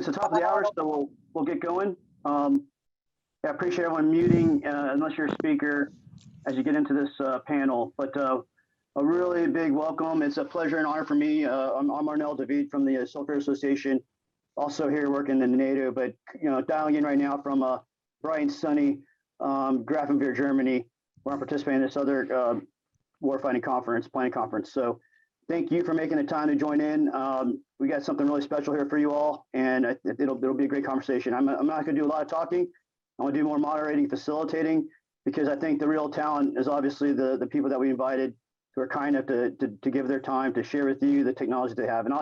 it's the top of the hour, so we'll get going. I appreciate everyone muting unless you're a speaker as you get into this panel. But a really big welcome. It's a pleasure and honor for me. I'm Arnel David from the Software Association, also here working in the NATO, but dialing in right now from bright and sunny Grafenwehr, Germany, where I'm participating in this other warfighting conference, planning conference. So thank you for making the time to join in. We got something really special here for you all, and it'll be a great conversation. I'm not going to do a lot of talking. I'm going to do more moderating, facilitating, because I think the real talent is obviously the people that we invited who are kind enough to give their time to share with you the technology they have. And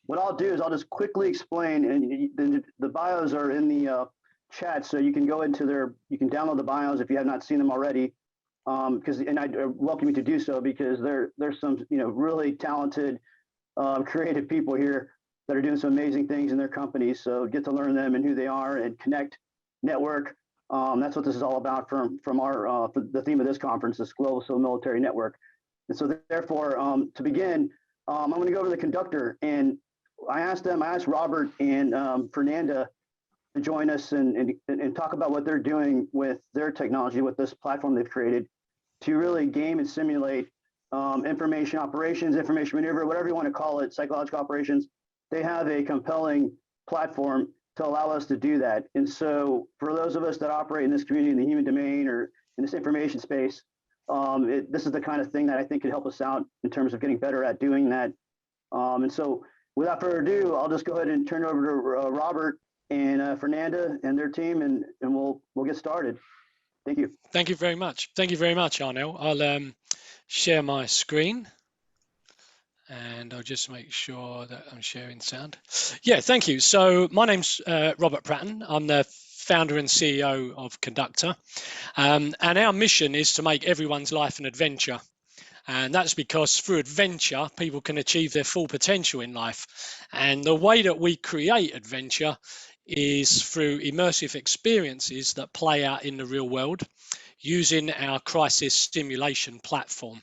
what I'll do is I'll just quickly explain, and the bios are in the chat, so you can go into you can download the bios if you have not seen them already. And I welcome you to do so, because there's some really talented, creative people here that are doing some amazing things in their companies. So get to learn them and who they are and connect, network. That's what this is all about from our the theme of this conference, this global civil military network. And so therefore, to begin, I'm going to go over the conductor, and I asked Robert and Fernanda to join us and talk about what they're doing with their technology, with this platform they've created, to really game and simulate information operations, information maneuver, whatever you want to call it, psychological operations. They have a compelling platform to allow us to do that. And so for those of us that operate in this community, in the human domain or in this information space, this is the kind of thing that I think could help us out in terms of getting better at doing that. And so without further ado, I'll just go ahead and turn it over to Robert and Fernanda and their team, and we'll get started. Thank you. Thank you very much. Thank you very much, Arnel. I'll share my screen, and I'll just make sure that I'm sharing sound. Yeah, thank you. So my name's Robert Pratten. I'm the founder and CEO of Conductor, and our mission is to make everyone's life an adventure. And that's because through adventure, people can achieve their full potential in life. And the way that we create adventure is through immersive experiences that play out in the real world using our crisis simulation platform.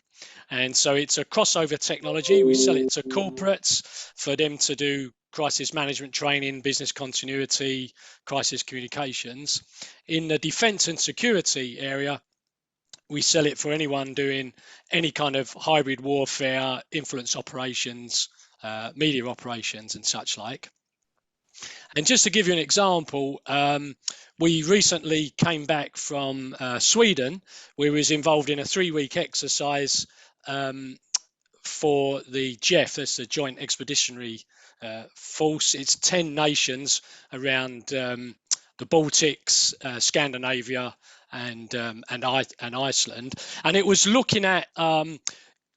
And so it's a crossover technology. We sell it to corporates for them to do crisis management training, business continuity, crisis communications. In the defense and security area, we sell it for anyone doing any kind of hybrid warfare, influence operations, media operations and such like. And just to give you an example, we recently came back from Sweden. We was involved in a 3-week exercise for the JEF, that's the Joint Expeditionary Force. It's 10 nations around the Baltics, Scandinavia, and Iceland, and it was looking at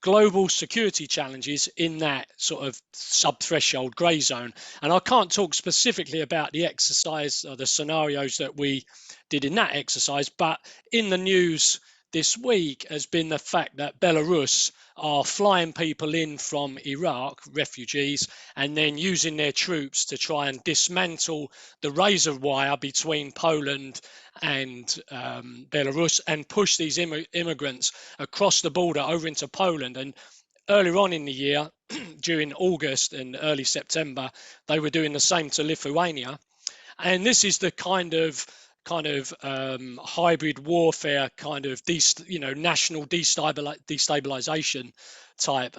global security challenges in that sort of sub-threshold grey zone. And I can't talk specifically about the exercise or the scenarios that we did in that exercise, but in the news this week has been the fact that Belarus are flying people in from Iraq, refugees, and then using their troops to try and dismantle the razor wire between Poland and Belarus and push these immigrants across the border over into Poland. And earlier on in the year, during August and early September, they were doing the same to Lithuania. And this is the kind of hybrid warfare, kind of national destabilization type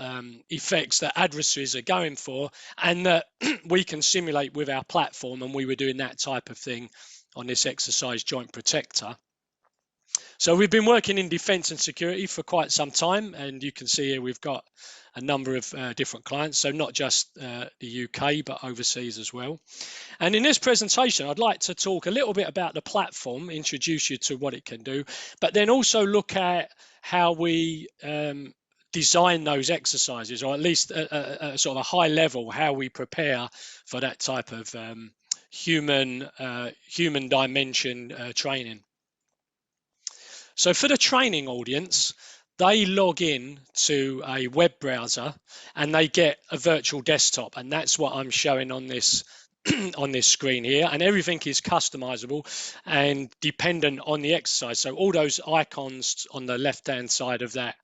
effects that adversaries are going for, and that we can simulate with our platform. And we were doing that type of thing on this exercise, Joint Protector. So we've been working in defense and security for quite some time, and you can see here we've got a number of different clients, so not just the UK but overseas as well. And in this presentation I'd like to talk a little bit about the platform, introduce you to what it can do, but then also look at how we design those exercises, or at least a sort of a high level, how we prepare for that type of human dimension training. So for the training audience, they log in to a web browser and they get a virtual desktop, and that's what I'm showing on this on this screen here, and everything is customizable and dependent on the exercise. So all those icons on the left hand side of that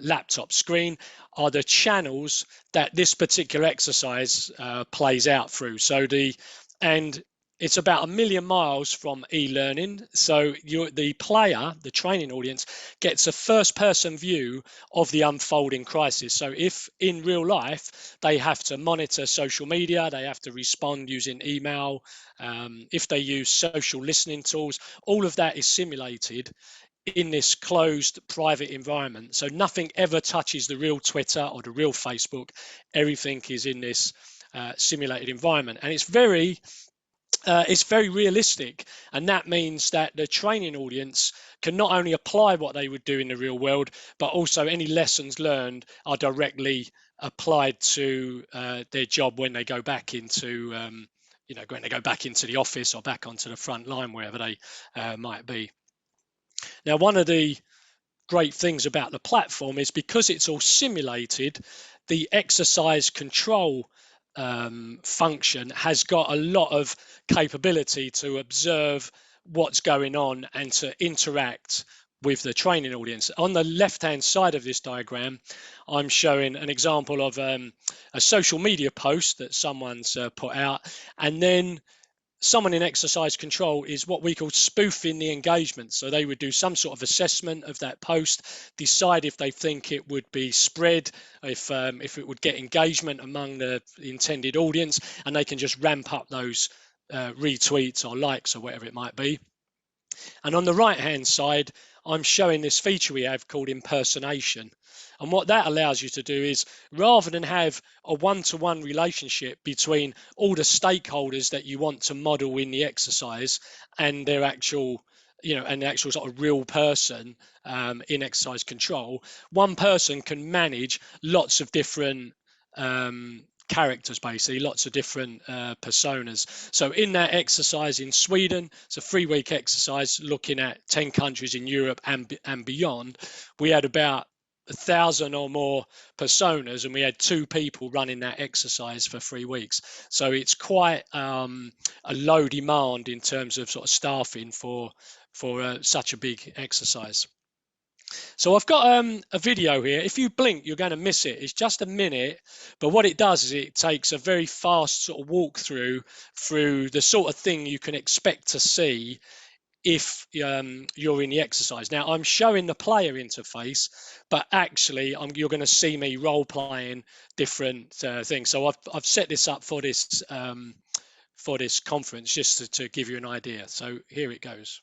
laptop screen are the channels that this particular exercise plays out through. So the and it's about 1,000,000 miles from e-learning. So the player, the training audience, gets a first-person view of the unfolding crisis. So if in real life they have to monitor social media, they have to respond using email, if they use social listening tools, all of that is simulated in this closed private environment. So nothing ever touches the real Twitter or the real Facebook. Everything is in this simulated environment, and it's very realistic, and that means that the training audience can not only apply what they would do in the real world, but also any lessons learned are directly applied to their job when they go back into when they go back into the office or back onto the front line, wherever they might be. Now, one of the great things about the platform is because it's all simulated, the exercise control function has got a lot of capability to observe what's going on and to interact with the training audience. On the left-hand side of this diagram, I'm showing an example of a social media post that someone's put out, and then someone in exercise control is what we call spoofing the engagement. So they would do some sort of assessment of that post, decide if they think it would be spread, if it would get engagement among the intended audience, and they can just ramp up those retweets or likes or whatever it might be. And on the right hand side, I'm showing this feature we have called Impersonation. And what that allows you to do is, rather than have a one-to-one relationship between all the stakeholders that you want to model in the exercise and their actual, and the actual sort of real person in exercise control, one person can manage lots of different characters, basically lots of different personas. So in that exercise in Sweden, it's a 3-week exercise looking at 10 countries in Europe and beyond. We had about 1,000 or more personas, and we had 2 people running that exercise for 3 weeks. So it's quite a low demand in terms of sort of staffing for such a big exercise. So I've got a video here. If you blink, you're going to miss it. It's just a minute, but what it does is it takes a very fast sort of walkthrough through the sort of thing you can expect to see if you're in the exercise. Now, I'm showing the player interface, but actually you're going to see me role playing different things. So I've set this up for this conference just to give you an idea. So here it goes.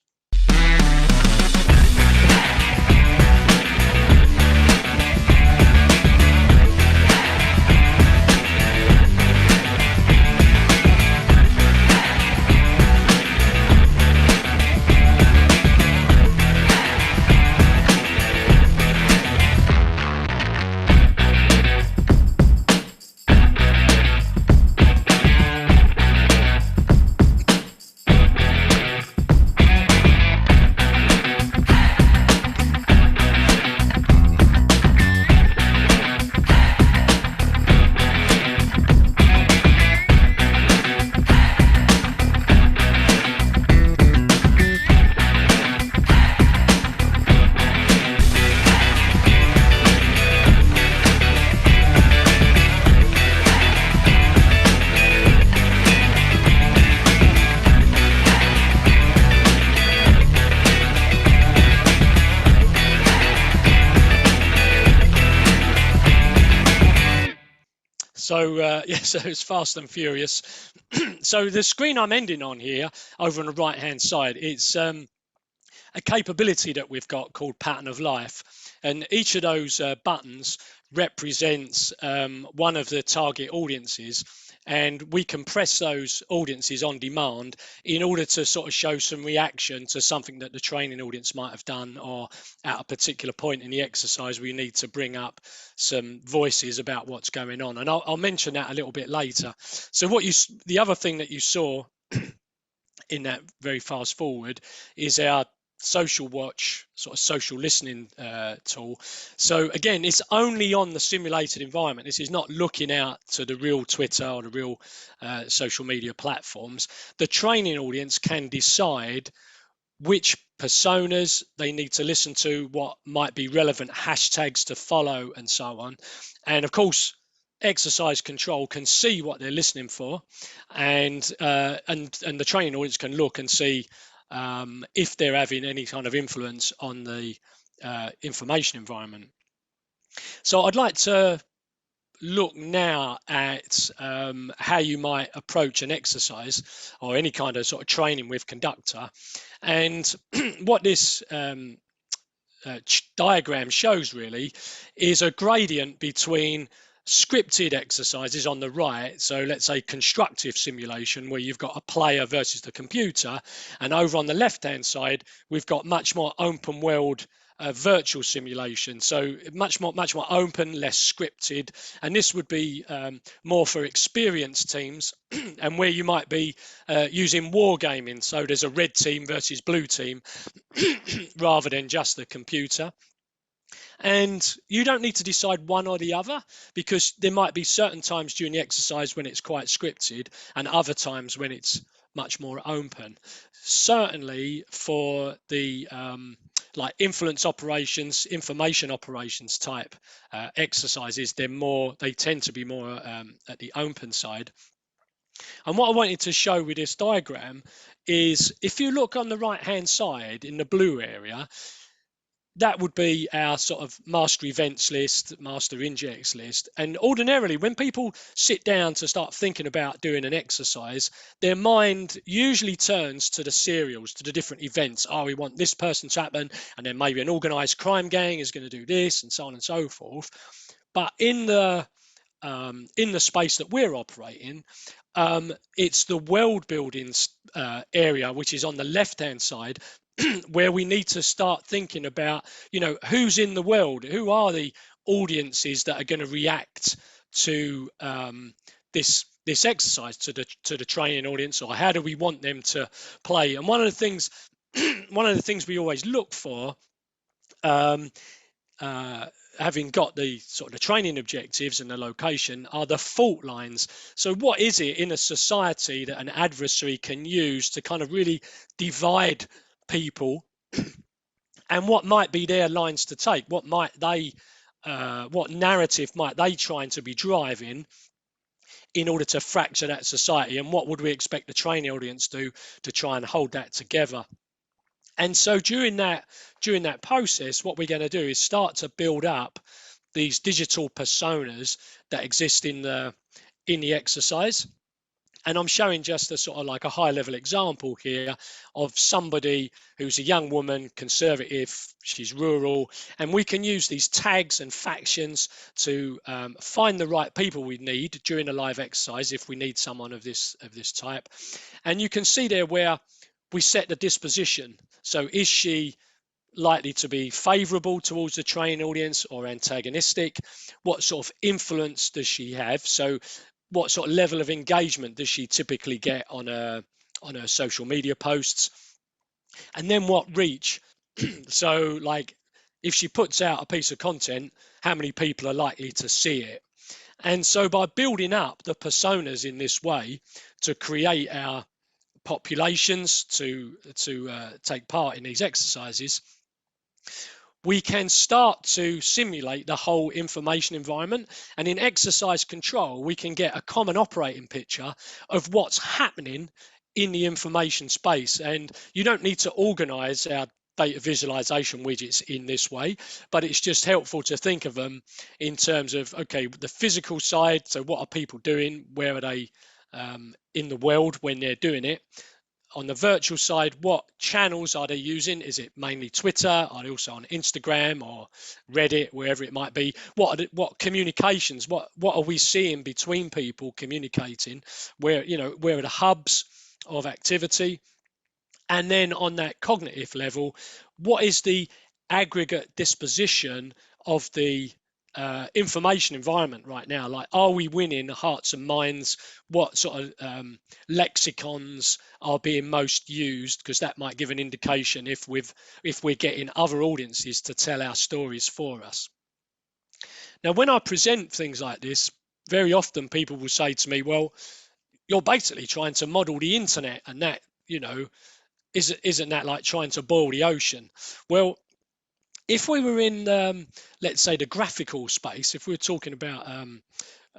So so it's fast and furious. So the screen I'm ending on here, over on the right-hand side, it's a capability that we've got called Pattern of Life, and each of those buttons represents one of the target audiences, and we compress those audiences on demand in order to sort of show some reaction to something that the training audience might have done, or at a particular point in the exercise we need to bring up some voices about what's going on, and I'll mention that a little bit later. So the other thing that you saw in that very fast forward is our social watch, sort of social listening tool. So again, it's only on the simulated environment. This is not looking out to the real Twitter or the real social media platforms. The training audience can decide which personas they need to listen to, what might be relevant hashtags to follow, and so on. And of course, exercise control can see what they're listening for, and the training audience can look and see if they're having any kind of influence on the information environment. So I'd like to look now at how you might approach an exercise or any kind of sort of training with conductor, and what this diagram shows really is a gradient between scripted exercises on the right, so let's say constructive simulation where you've got a player versus the computer, and over on the left hand side we've got much more open world virtual simulation, so much more open, less scripted, and this would be more for experienced teams and where you might be using wargaming, so there's a red team versus blue team rather than just the computer. And you don't need to decide one or the other, because there might be certain times during the exercise when it's quite scripted and other times when it's much more open. Certainly for the like influence operations, information operations type exercises, they tend to be more at the open side. And what I wanted to show with this diagram is if you look on the right hand side in the blue area, that would be our sort of master events list, master injects list. And ordinarily, when people sit down to start thinking about doing an exercise, their mind usually turns to the serials, to the different events. Oh, we want this person to happen, and then maybe an organized crime gang is going to do this, and so on and so forth. But in the space that we're operating, it's the world building area, which is on the left hand side, where we need to start thinking about, who's in the world, who are the audiences that are going to react to this exercise, to the training audience, or how do we want them to play. And one of the things we always look for, having got the sort of the training objectives and the location, are the fault lines. So what is it in a society that an adversary can use to kind of really divide people, and what might be their lines to take? What narrative might they trying to be driving in order to fracture that society, and what would we expect the training audience to try and hold that together? And so during that process, what we're going to do is start to build up these digital personas that exist in the exercise. And I'm showing just a sort of like a high level example here of somebody who's a young woman, conservative, she's rural, and we can use these tags and factions to find the right people we need during a live exercise if we need someone of this type. And you can see there where we set the disposition. So is she likely to be favorable towards the training audience or antagonistic? What sort of influence does she have? So what sort of level of engagement does she typically get on her social media posts? And then what reach? So like if she puts out a piece of content, how many people are likely to see it? And so by building up the personas in this way to create our populations to take part in these exercises, we can start to simulate the whole information environment. And in exercise control, we can get a common operating picture of what's happening in the information space. And you don't need to organize our data visualization widgets in this way, but it's just helpful to think of them in terms of, okay, the physical side. So what are people doing? Where are they in the world when they're doing it? On the virtual side, what channels are they using? Is it mainly Twitter? Are they also on Instagram or Reddit, wherever it might be? What communications? What are we seeing between people communicating? Where are the hubs of activity? And then on that cognitive level, what is the aggregate disposition of the information environment right now? Like, are we winning hearts and minds? What sort of lexicons are being most used? Because that might give an indication if we're getting other audiences to tell our stories for us. Now, when I present things like this, very often people will say to me, well, you're basically trying to model the internet, and that, isn't that like trying to boil the ocean? Well, if we were in, let's say, the graphical space, if we were talking about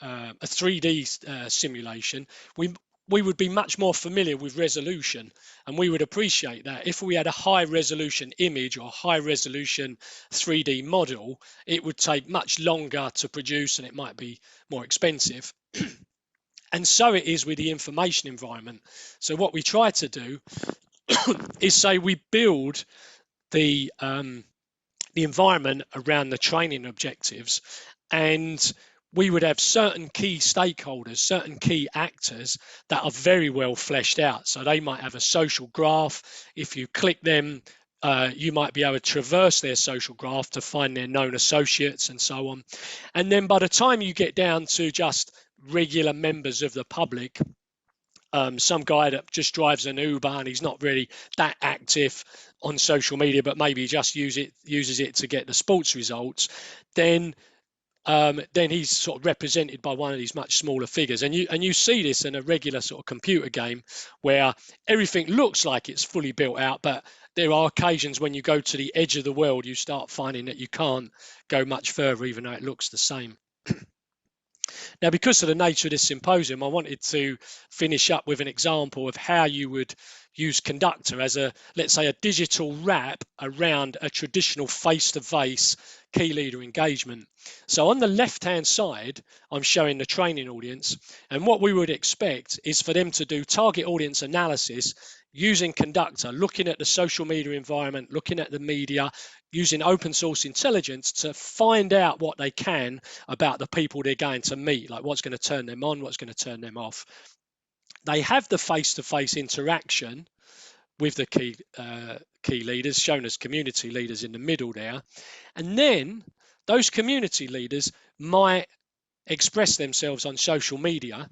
a 3D simulation, we would be much more familiar with resolution, and we would appreciate that if we had a high resolution image or high resolution 3D model, it would take much longer to produce and it might be more expensive. And so it is with the information environment. So what we try to do is say we build the environment around the training objectives, and we would have certain key stakeholders, certain key actors that are very well fleshed out. So they might have a social graph. If you click them, you might be able to traverse their social graph to find their known associates and so on. And then by the time you get down to just regular members of the public, some guy that just drives an Uber and he's not really that active on social media, but maybe just uses it to get the sports results, then he's sort of represented by one of these much smaller figures. And you see this in a regular sort of computer game where everything looks like it's fully built out, but there are occasions when you go to the edge of the world, you start finding that you can't go much further, even though it looks the same. Now, because of the nature of this symposium, I wanted to finish up with an example of how you would use Conductor as let's say, a digital wrap around a traditional face-to-face key leader engagement. So on the left-hand side, I'm showing the training audience, and what we would expect is for them to do target audience analysis using Conductor, looking at the social media environment, looking at the media, using open source intelligence to find out what they can about the people they're going to meet, like what's going to turn them on, what's going to turn them off. They have the face-to-face interaction with the key leaders, shown as community leaders in the middle there. And then those community leaders might express themselves on social media,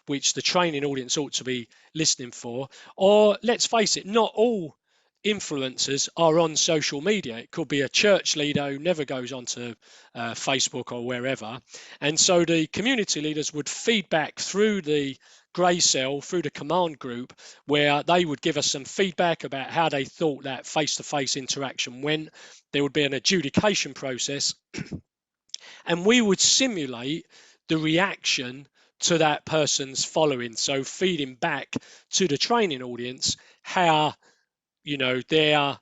which the training audience ought to be listening for. Or let's face it, not all influencers are on social media. It could be a church leader who never goes onto Facebook or wherever. And so the community leaders would feedback through the grey cell, through the command group, where they would give us some feedback about how they thought that face-to-face interaction went. There would be an adjudication process, and we would simulate the reaction to that person's following. So feeding back to the training audience how, their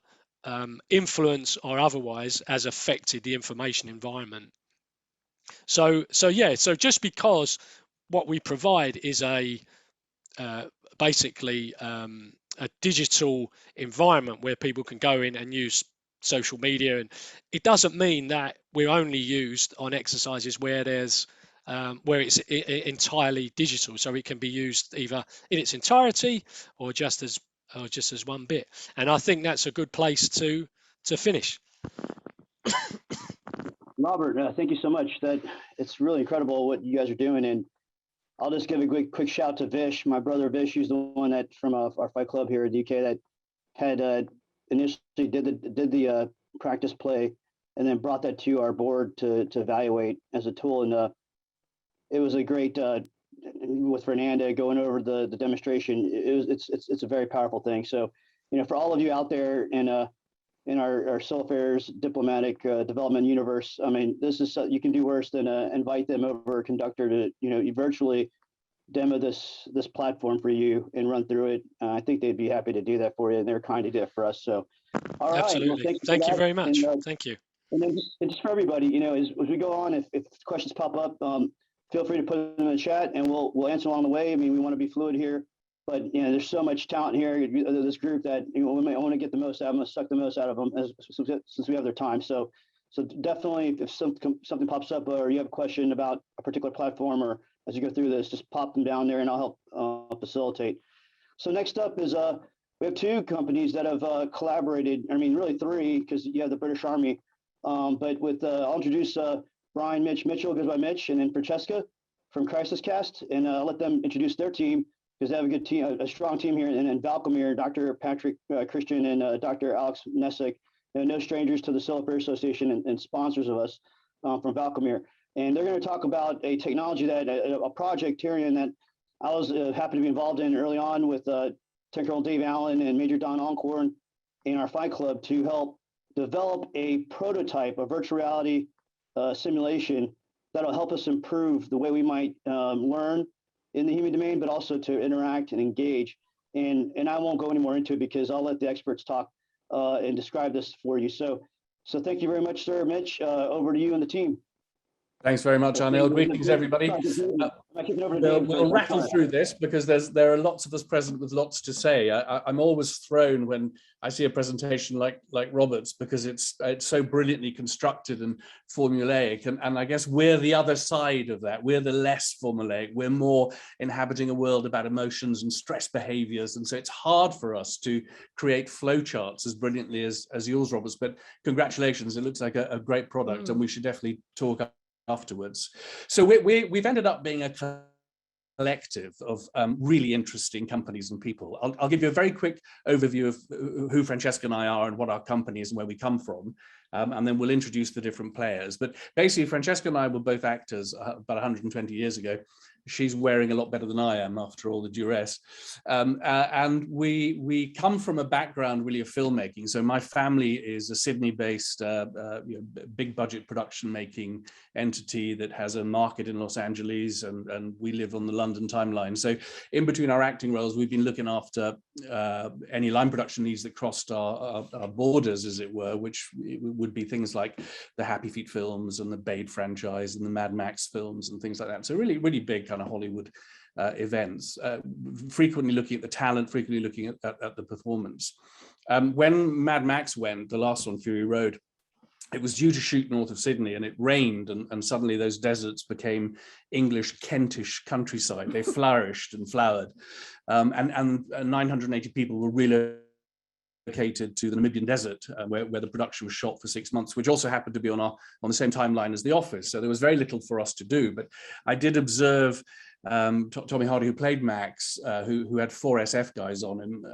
influence or otherwise has affected the information environment. So just because what we provide is basically a digital environment where people can go in and use social media, and it doesn't mean that we're only used on exercises where there's where it's entirely digital. So it can be used either in its entirety or just as one bit. And I think that's a good place to finish. Robert, thank you so much. It's really incredible what you guys are doing, and I'll just give a quick shout to Vish, my brother Vish, who's the one that from our fight club here at UK that had initially did the practice play and then brought that to our board to evaluate as a tool. And it was a great with Fernanda going over the demonstration. It's a very powerful thing. So, for all of you out there in our civil affairs diplomatic development universe, I mean, this is you can do worse than invite them over a Conductor to you virtually demo this platform for you and run through it. I think they'd be happy to do that for you, and they're kind to do it for us. So, all right. Absolutely. Well, thank you very much. And, thank you. And then just for everybody, as we go on, if questions pop up, feel free to put them in the chat, and we'll answer along the way. I mean, we want to be fluid here, but there's so much talent here. This group that we want to get the most out of them, suck the most out of them since we have their time. So definitely, if something pops up or you have a question about a particular platform, or as you go through this, just pop them down there, and I'll help facilitate. So next up is we have two companies that have collaborated. I mean, really three, because you have the British Army. But I'll introduce Brian Mitchell, goes by Mitch, and then Francesca from Crisis Cast, and I'll let them introduce their team, because they have a good team, a strong team here. And then Valcomer, Dr. Patrick Christian, and Dr. Alex Nessick, no strangers to the Civil Affairs Association and sponsors of us from Valcomer. And they're going to talk about a technology a project, Tyrion, that I was happy to be involved in early on with Tech Colonel Dave Allen and Major Don Oncorn in our Fight Club to help develop a prototype, a virtual reality simulation that'll help us improve the way we might learn in the human domain, but also to interact and engage. And I won't go any more into it because I'll let the experts talk and describe this for you. So thank you very much, sir. Mitch, over to you and the team. Thanks very much, Arnil. Greetings, everybody. We'll rattle through this because there are lots of us present with lots to say. I'm always thrown when I see a presentation like Robert's because it's so brilliantly constructed and formulaic. And I guess we're the other side of that. We're the less formulaic. We're more inhabiting a world about emotions and stress behaviors. And so it's hard for us to create flowcharts as brilliantly as yours, Roberts. But congratulations. It looks like a great product, and we should definitely talk afterwards. So we've ended up being a collective of really interesting companies and people. I'll give you a very quick overview of who Francesca and I are and what our company is and where we come from. And then we'll introduce the different players. But basically, Francesca and I were both actors about 120 years ago. She's wearing a lot better than I am after all the duress. And we come from a background really of filmmaking. So my family is a Sydney-based big budget production making entity that has a market in Los Angeles, and we live on the London timeline. So in between our acting roles, we've been looking after any line production needs that crossed our borders, as it were, which would be things like the Happy Feet films and the Bade franchise and the Mad Max films and things like that. So really, really big kind of Hollywood events, frequently looking at the talent, frequently looking at the performance. When Mad Max went, the last one, Fury Road, it was due to shoot north of Sydney, and it rained, and suddenly those deserts became English Kentish countryside. They flourished and flowered, and 980 people were relocated to the Namibian desert, where the production was shot for 6 months, which also happened to be on the same timeline as The Office. So there was very little for us to do. But I did observe Tommy Hardy, who played Max, who had 4 SF guys on him,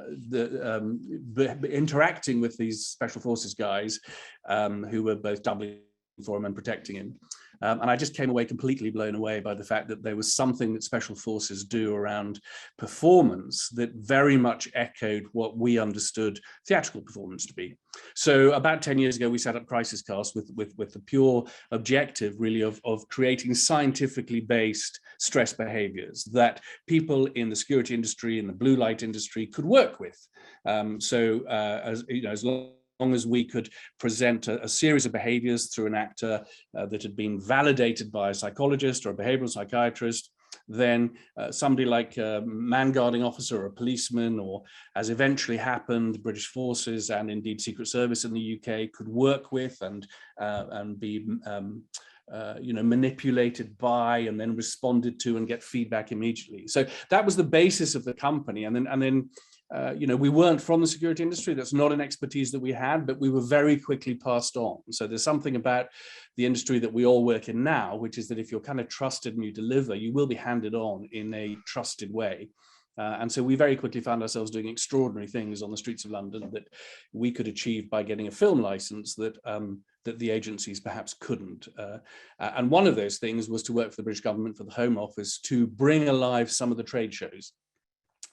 interacting with these special forces guys who were both doubling for him and protecting him. And I just came away completely blown away by the fact that there was something that special forces do around performance that very much echoed what we understood theatrical performance to be. So about 10 years ago, we set up Crisis Cast with the pure objective, really, of creating scientifically based stress behaviors that people in the security industry and the blue light industry could work with. As long as we could present a series of behaviors through an actor that had been validated by a psychologist or a behavioral psychiatrist, then somebody like a man guarding officer or a policeman, or as eventually happened, British forces and indeed Secret Service in the UK could work with and be manipulated by and then responded to and get feedback immediately. So that was the basis of the company. And then we weren't from the security industry. That's not an expertise that we had, but we were very quickly passed on. So there's something about the industry that we all work in now, which is that if you're kind of trusted and you deliver, you will be handed on in a trusted way. And so we very quickly found ourselves doing extraordinary things on the streets of London that we could achieve by getting a film license that the agencies perhaps couldn't. And one of those things was to work for the British government, for the Home Office, to bring alive some of the trade shows.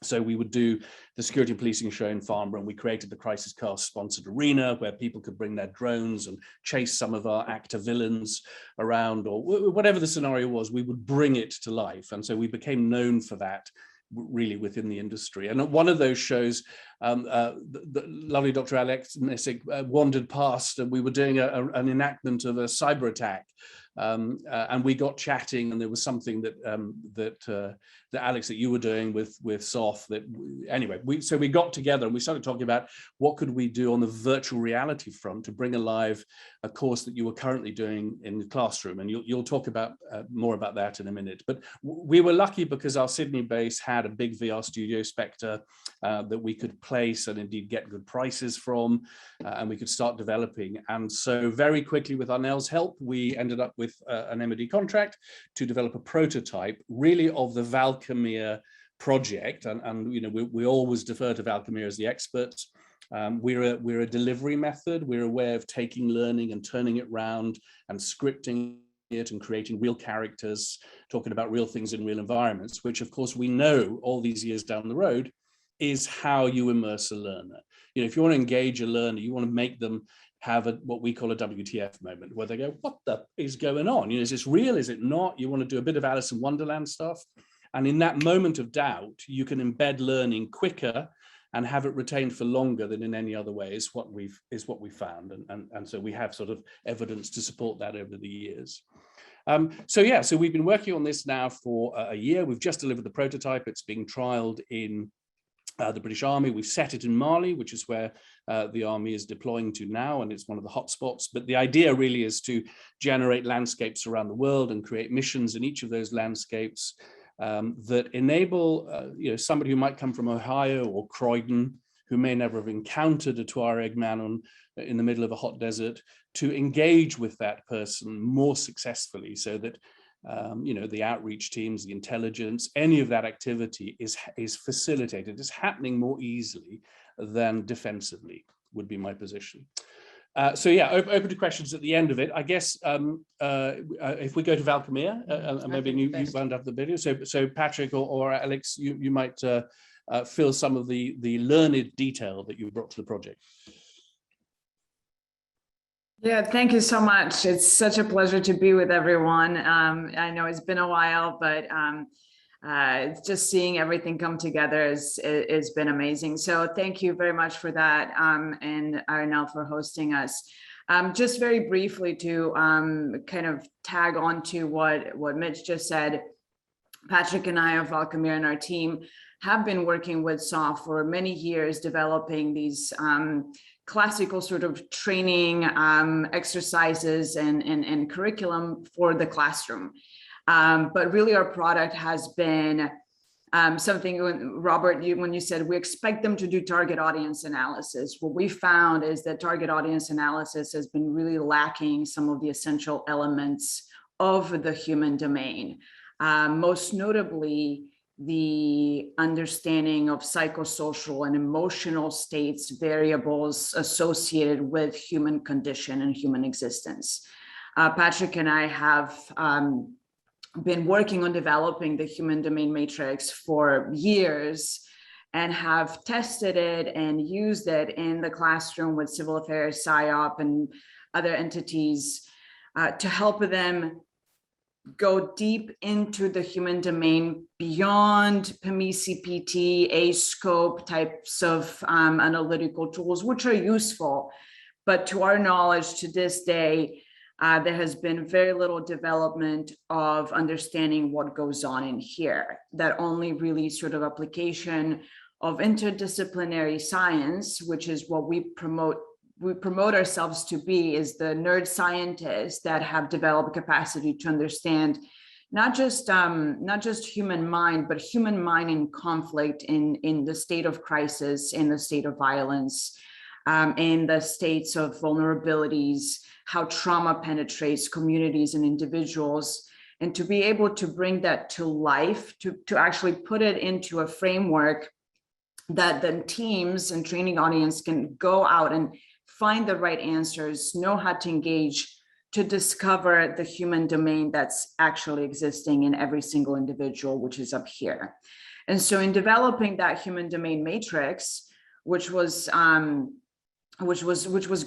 So we would do the security and policing show in Farnborough, and we created the Crisis Cast sponsored arena where people could bring their drones and chase some of our actor villains around, or whatever the scenario was, we would bring it to life. And so we became known for that really within the industry. And at one of those shows, the lovely Dr. Alex Nissick wandered past, and we were doing an enactment of a cyber attack. And we got chatting, and there was something that Alex, that you were doing with SOF, that anyway, we got together and we started talking about what could we do on the virtual reality front to bring alive a course that you were currently doing in the classroom, and you'll talk about more about that in a minute. But we were lucky because our Sydney base had a big VR studio, Spectre, that we could place and indeed get good prices from, and we could start developing. And so very quickly, with Arnel's help, we ended up with an MOD contract to develop a prototype really of the Valkyrie project. And we always defer to Valkyrie as the experts. We're a delivery method. We're a way of taking learning and turning it round and scripting it and creating real characters, talking about real things in real environments, which of course we know all these years down the road is how you immerse a learner. If you want to engage a learner, you want to make them have what we call a WTF moment, where they go, what the is going on? You know, is this real? Is it not? You want to do a bit of Alice in Wonderland stuff. And in that moment of doubt, you can embed learning quicker and have it retained for longer than in any other way is what we've found. And so we have sort of evidence to support that over the years. So we've been working on this now for a year. We've just delivered the prototype. It's being trialed in the British Army. We've set it in Mali, which is where the Army is deploying to now, and it's one of the hotspots. But the idea really is to generate landscapes around the world and create missions in each of those landscapes that enable somebody who might come from Ohio or Croydon, who may never have encountered a Tuareg man in the middle of a hot desert, to engage with that person more successfully, so that the outreach teams, the intelligence, any of that activity is facilitated, is happening more easily than defensively, would be my position. Open to questions at the end of it. I guess if we go to Valcamere, maybe you wound up the video. So Patrick or Alex, you might fill some of the learned detail that you brought to the project. Yeah, thank you so much. It's such a pleasure to be with everyone. I know it's been a while, but just seeing everything come together has been amazing. So thank you very much for that, and Arnel for hosting us. Just very briefly to kind of tag on to what Mitch just said, Patrick and I of Valcamere and our team have been working with SOF for many years, developing these classical sort of training exercises and curriculum for the classroom. But really our product has been something, Robert, when you said we expect them to do target audience analysis, what we found is that target audience analysis has been really lacking some of the essential elements of the human domain. Most notably, the understanding of psychosocial and emotional states, variables associated with human condition and human existence. Patrick and I have been working on developing the human domain matrix for years and have tested it and used it in the classroom with civil affairs, PSYOP, and other entities to help them go deep into the human domain beyond PME-CPT, A-scope types of analytical tools, which are useful. But to our knowledge, to this day, there has been very little development of understanding what goes on in here. That only really sort of application of interdisciplinary science, which is what we promote ourselves to be, is the nerd scientists that have developed capacity to understand not just human mind, but human mind in conflict, in the state of crisis, in the state of violence, in the states of vulnerabilities, how trauma penetrates communities and individuals, and to be able to bring that to life, to actually put it into a framework that the teams and training audience can go out and find the right answers, know how to engage, to discover the human domain that's actually existing in every single individual, which is up here. And so in developing that human domain matrix, which was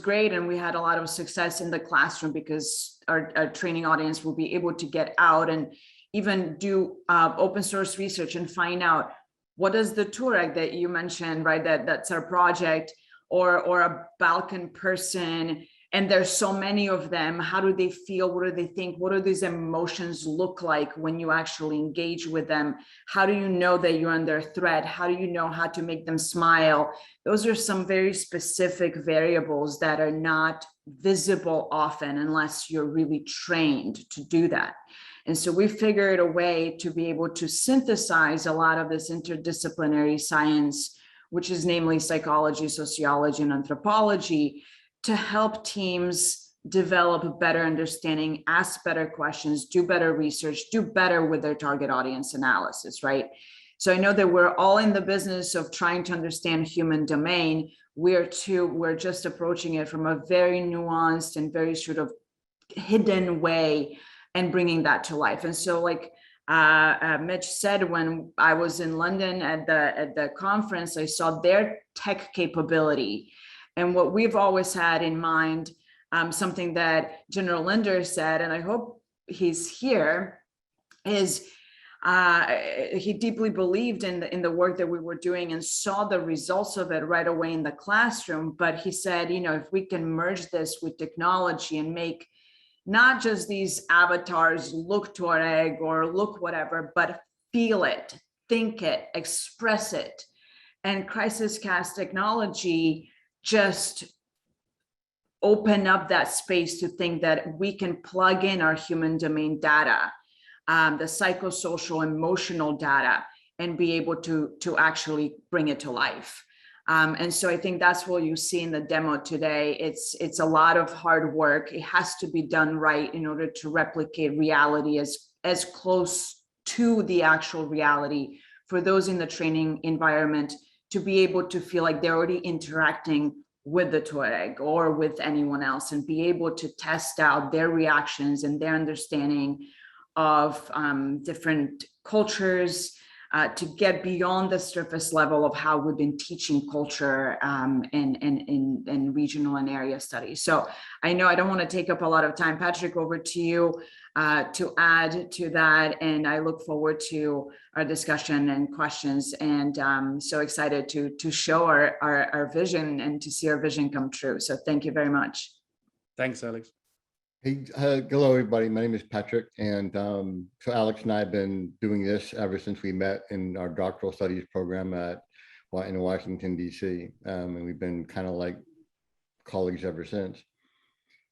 great, and we had a lot of success in the classroom because our training audience will be able to get out and even do open source research and find out what is the Tuareg that you mentioned, right? That's our project, or a Balkan person, and there's so many of them. How do they feel? What do they think? What do these emotions look like when you actually engage with them? How do you know that you're under threat? How do you know how to make them smile? Those are some very specific variables that are not visible often unless you're really trained to do that. And so we figured a way to be able to synthesize a lot of this interdisciplinary science, which is namely psychology, sociology, and anthropology, to help teams develop a better understanding, ask better questions, do better research, do better with their target audience analysis, right? So I know that we're all in the business of trying to understand human domain. We're just approaching it from a very nuanced and very sort of hidden way and bringing that to life. And so like Mitch said, when I was in London at the conference, I saw their tech capability And what we've always had in mind, something that General Linder said, and I hope he's here, is he deeply believed in the work that we were doing and saw the results of it right away in the classroom. But he said, you know, if we can merge this with technology and make not just these avatars look Tuareg or look whatever, but feel it, think it, express it. And crisis cast technology just open up that space to think that we can plug in our human domain data, the psychosocial emotional data, and be able to actually bring it to life. And so I think that's what you see in the demo today. It's a lot of hard work. It has to be done right in order to replicate reality as close to the actual reality for those in the training environment to be able to feel like they're already interacting with the Tuareg or with anyone else and be able to test out their reactions and their understanding of different cultures, to get beyond the surface level of how we've been teaching culture in regional and area studies. So I know I don't want to take up a lot of time. Patrick, over to you to add to that. And I look forward to our discussion and questions. And so excited to show our vision and to see our vision come true. So thank you very much. Thanks, Alex. Hey, hello, everybody. My name is Patrick. And so Alex and I have been doing this ever since we met in our doctoral studies program in Washington, D.C. And we've been kind of like colleagues ever since.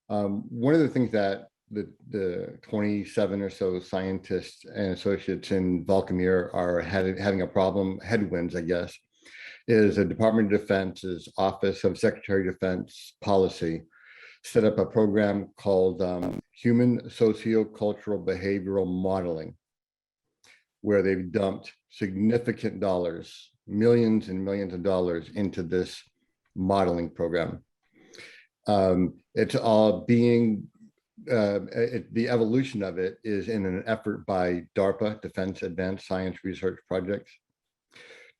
One of the things that the 27 or so scientists and associates in Valkamir are having a problem, headwinds, I guess, is the Department of Defense's Office of Secretary of Defense Policy set up a program called Human Sociocultural Behavioral Modeling, where they've dumped significant dollars, millions and millions of dollars into this modeling program. It's all being, the evolution of it is in an effort by DARPA, Defense Advanced Science Research Projects,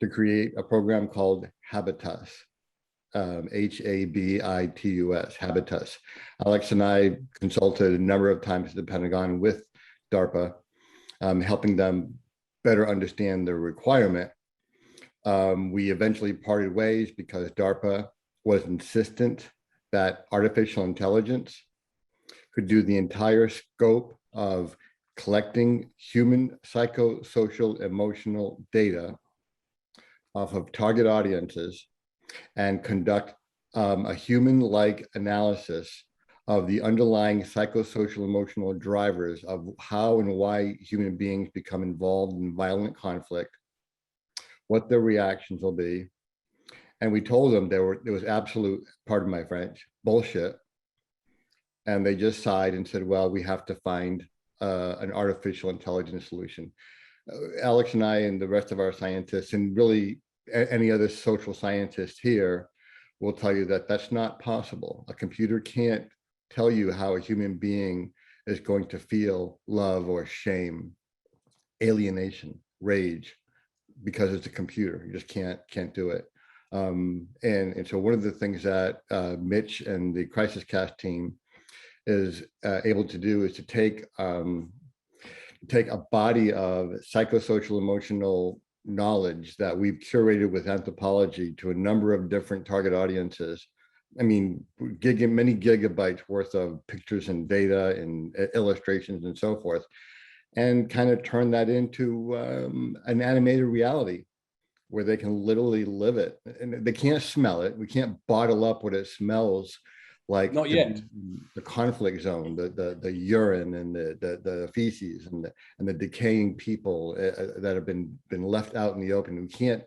to create a program called Habitus. Habitus, Habitus. Alex and I consulted a number of times at the Pentagon with DARPA, helping them better understand the requirement. We eventually parted ways because DARPA was insistent that artificial intelligence could do the entire scope of collecting human psychosocial emotional data off of target audiences and conduct a human-like analysis of the underlying psychosocial emotional drivers of how and why human beings become involved in violent conflict, what their reactions will be. And we told them there was absolute, pardon my French, bullshit. And they just sighed and said, well, we have to find an artificial intelligence solution. Alex and I and the rest of our scientists, and really any other social scientist here, will tell you that that's not possible. A computer can't tell you how a human being is going to feel love or shame, alienation, rage, because it's a computer. You just can't do it. And so one of the things that Mitch and the Crisis Cast team is able to do is to take a body of psychosocial emotional knowledge that we've curated with anthropology to a number of different target audiences. I mean, many gigabytes worth of pictures and data and illustrations and so forth, and kind of turn that into an animated reality where they can literally live it. And they can't smell it. We can't bottle up what it smells like. Not yet. The conflict zone, the urine and the feces and the decaying people that have been left out in the open. We can't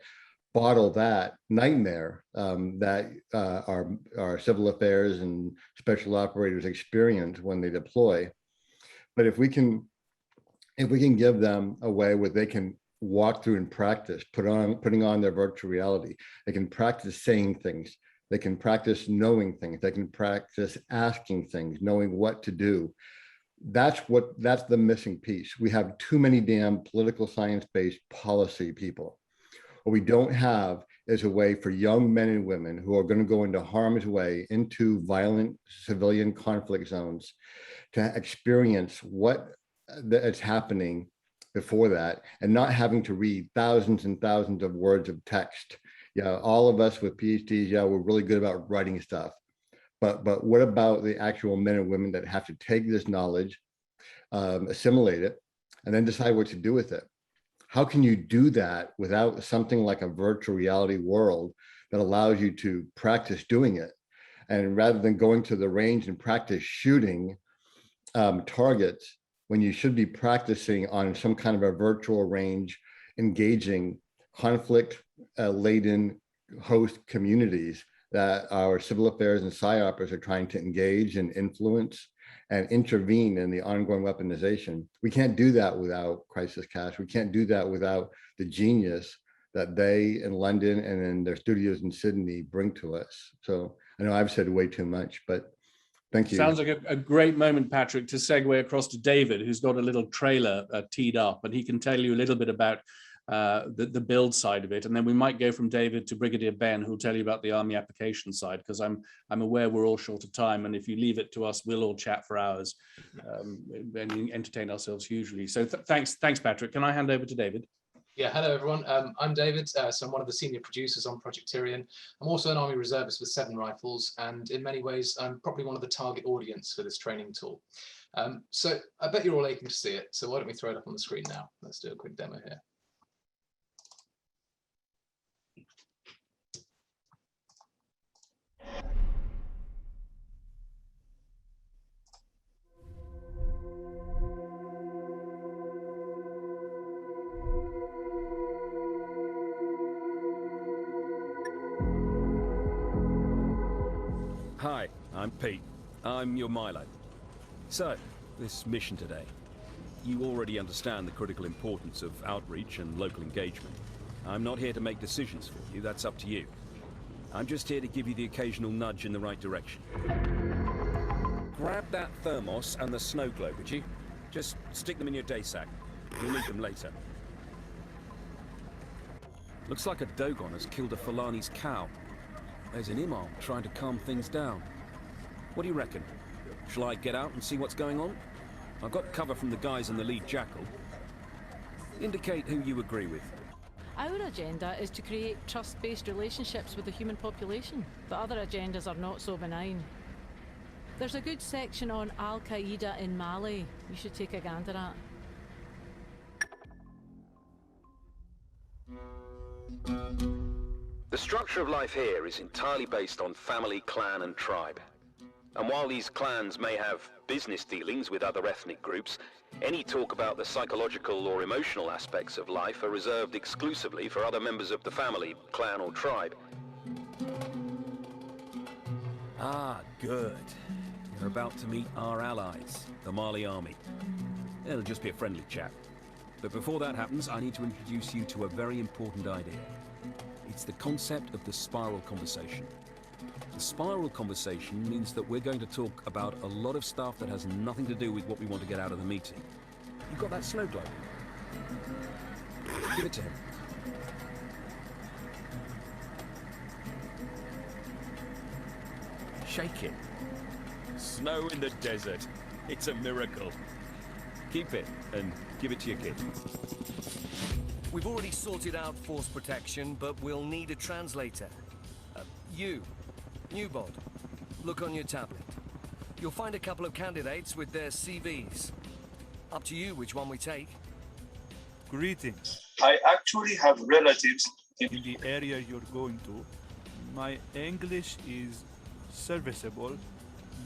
bottle that nightmare that our civil affairs and special operators experience when they deploy. But if we can give them a way where they can walk through and practice, putting on their virtual reality, they can practice saying things. They can practice knowing things. They can practice asking things, knowing what to do. That's the missing piece. We have too many damn political science-based policy people. What we don't have is a way for young men and women who are going to go into harm's way, into violent civilian conflict zones, to experience what is happening before that, and not having to read thousands and thousands of words of text. Yeah, all of us with PhDs, yeah, we're really good about writing stuff. But what about the actual men and women that have to take this knowledge, assimilate it, and then decide what to do with it? How can you do that without something like a virtual reality world that allows you to practice doing it? And rather than going to the range and practice shooting targets, when you should be practicing on some kind of a virtual range, engaging conflict-laden host communities that our civil affairs and PSYOPers are trying to engage and influence and intervene in the ongoing weaponization. We can't do that without Crisis Cash. We can't do that without the genius that they in London and in their studios in Sydney bring to us. So I know I've said way too much, but thank you. Sounds like a great moment, Patrick, to segue across to David, who's got a little trailer teed up, and he can tell you a little bit about the build side of it, and then we might go from David to Brigadier Ben, who'll tell you about the Army application side, because I'm aware we're all short of time, and if you leave it to us, we'll all chat for hours and entertain ourselves hugely. So thanks, Patrick. Can I hand over to David? Yeah, hello everyone. I'm David, so I'm one of the senior producers on Project Tyrion. I'm also an Army reservist with 7 rifles, and in many ways, I'm probably one of the target audience for this training tool. So I bet you're all aching to see it, so why don't we throw it up on the screen now? Let's do a quick demo here. Hi, I'm Pete. I'm your Milo. So, this mission today. You already understand the critical importance of outreach and local engagement. I'm not here to make decisions for you, that's up to you. I'm just here to give you the occasional nudge in the right direction. Grab that thermos and the snow globe, would you? Just stick them in your day sack. You'll need them later. Looks like a Dogon has killed a Fulani's cow. There's an imam trying to calm things down. What do you reckon? Shall I get out and see what's going on? I've got cover from the guys in the lead jackal. Indicate who you agree with. Our agenda is to create trust-based relationships with the human population, but other agendas are not so benign. There's a good section on Al-Qaeda in Mali you should take a gander at. The structure of life here is entirely based on family, clan and tribe. And while these clans may have business dealings with other ethnic groups, any talk about the psychological or emotional aspects of life are reserved exclusively for other members of the family, clan or tribe. Ah, good. You're about to meet our allies, the Mali army. It'll just be a friendly chat. But before that happens, I need to introduce you to a very important idea. It's the concept of the spiral conversation. The spiral conversation means that we're going to talk about a lot of stuff that has nothing to do with what we want to get out of the meeting. You got that snow globe? Give it to him. Shake it. Snow in the desert. It's a miracle. Keep it and give it to your kid. We've already sorted out force protection, but we'll need a translator. You, Newbod, look on your tablet. You'll find a couple of candidates with their CVs. Up to you which one we take. Greetings. I actually have relatives in the area you're going to. My English is serviceable,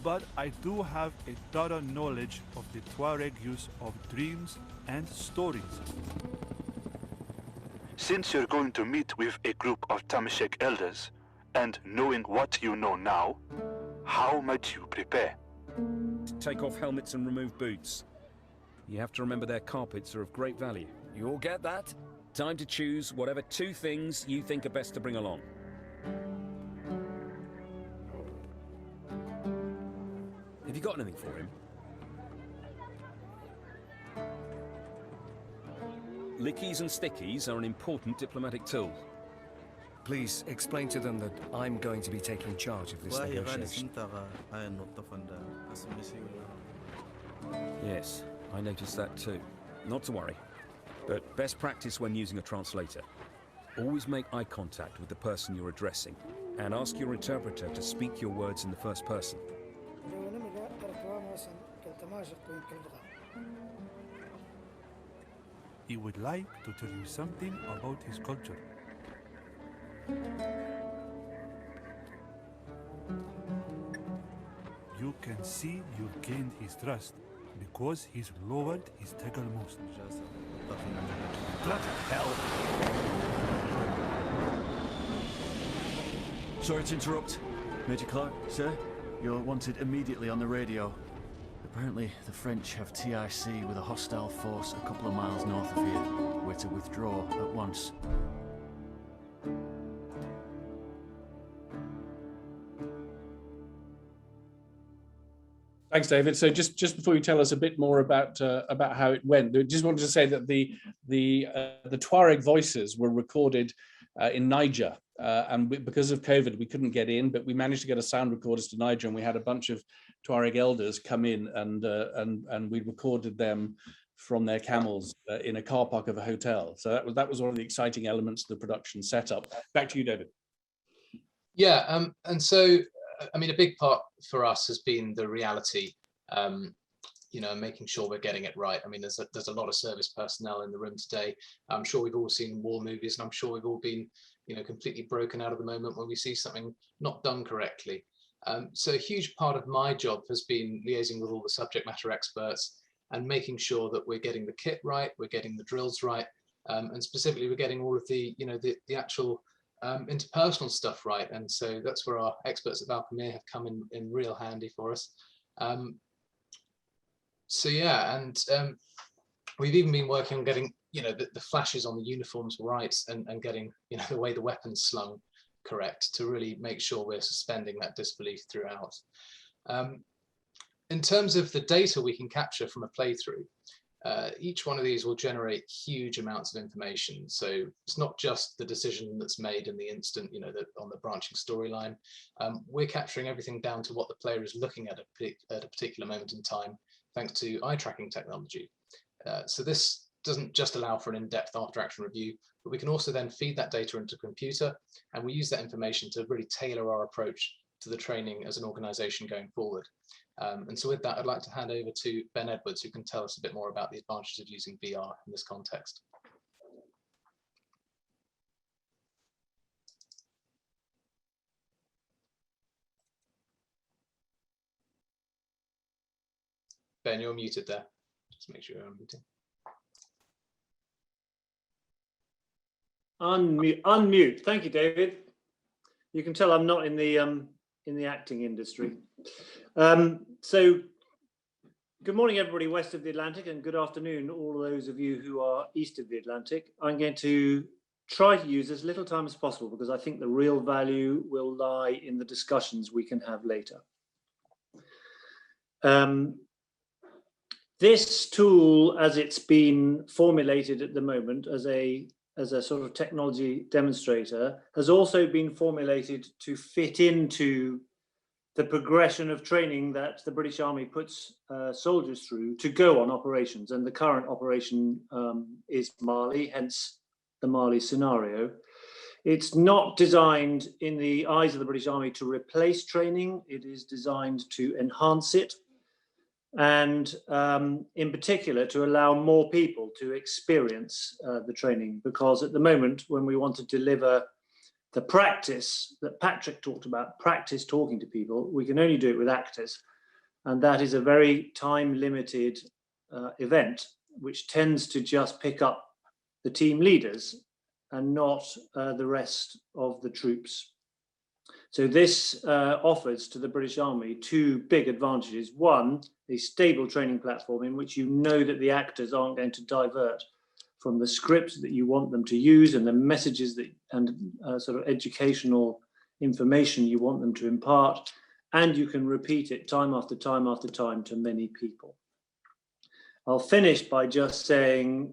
but I do have a thorough knowledge of the Tuareg use of dreams and stories. Since you're going to meet with a group of Tamashek elders, and knowing what you know now, how might you prepare? Take off helmets and remove boots. You have to remember their carpets are of great value. You all get that? Time to choose whatever 2 things you think are best to bring along. Have you got anything for him? Lickies and stickies are an important diplomatic tool. Please explain to them that I'm going to be taking charge of this negotiation. Yes, I noticed that too. Not to worry. But best practice when using a translator. Always make eye contact with the person you're addressing, and ask your interpreter to speak your words in the first person. He would like to tell you something about his culture. You can see you've gained his trust because he's lowered his tackle most. Bloody hell! Sorry to interrupt. Major Clark, sir, you're wanted immediately on the radio. Apparently, the French have TIC with a hostile force a couple of miles north of here. We're to withdraw at once. Thanks, David. So just before you tell us a bit more about how it went, I just wanted to say that the Tuareg voices were recorded in Niger, and because of COVID, we couldn't get in, but we managed to get a sound recorders to Niger, and we had a bunch of Tuareg elders come in, and we recorded them from their camels in a car park of a hotel. So that was one of the exciting elements of the production setup. Back to you, David. Yeah, and so, I mean, a big part for us has been the reality, you know, making sure we're getting it right. I mean, there's a lot of service personnel in the room today. I'm sure we've all seen war movies, and I'm sure we've all been, you know, completely broken out of the moment when we see something not done correctly. So a huge part of my job has been liaising with all the subject matter experts and making sure that we're getting the kit right, we're getting the drills right, and specifically we're getting all of the, you know, the actual interpersonal stuff right. And so that's where our experts at Valkyrie have come in real handy for us. So yeah, and we've even been working on getting, you know, the flashes on the uniforms right, and getting, you know, the way the weapons slung correct to really make sure we're suspending that disbelief throughout. In terms of the data we can capture from a playthrough, each one of these will generate huge amounts of information. So it's not just the decision that's made in the instant, you know, on the branching storyline. We're capturing everything down to what the player is looking at a particular moment in time, thanks to eye tracking technology. So this doesn't just allow for an in-depth after-action review, but we can also then feed that data into a computer, and we use that information to really tailor our approach to the training as an organization going forward. And so with that, I'd like to hand over to Ben Edwards, who can tell us a bit more about the advantages of using VR in this context. Ben, you're muted there. Just make sure you're unmuted. Unmute. Thank you, David. You can tell I'm not in the acting industry. So good morning, everybody west of the Atlantic, and good afternoon, all of those of you who are east of the Atlantic. I'm going to try to use as little time as possible because I think the real value will lie in the discussions we can have later. This tool, as it's been formulated at the moment as a sort of technology demonstrator, has also been formulated to fit into the progression of training that the British Army puts soldiers through to go on operations. And the current operation is Mali, hence the Mali scenario. It's not designed in the eyes of the British Army to replace training. It is designed to enhance it, and in particular to allow more people to experience the training, because at the moment when we want to deliver the practice that Patrick talked about, practice talking to people, we can only do it with actors, and that is a very time-limited event which tends to just pick up the team leaders and not the rest of the troops. So this offers to the British Army two big advantages. One, a stable training platform in which you know that the actors aren't going to divert from the script that you want them to use and the messages that and sort of educational information you want them to impart, and you can repeat it time after time after time to many people. I'll finish by just saying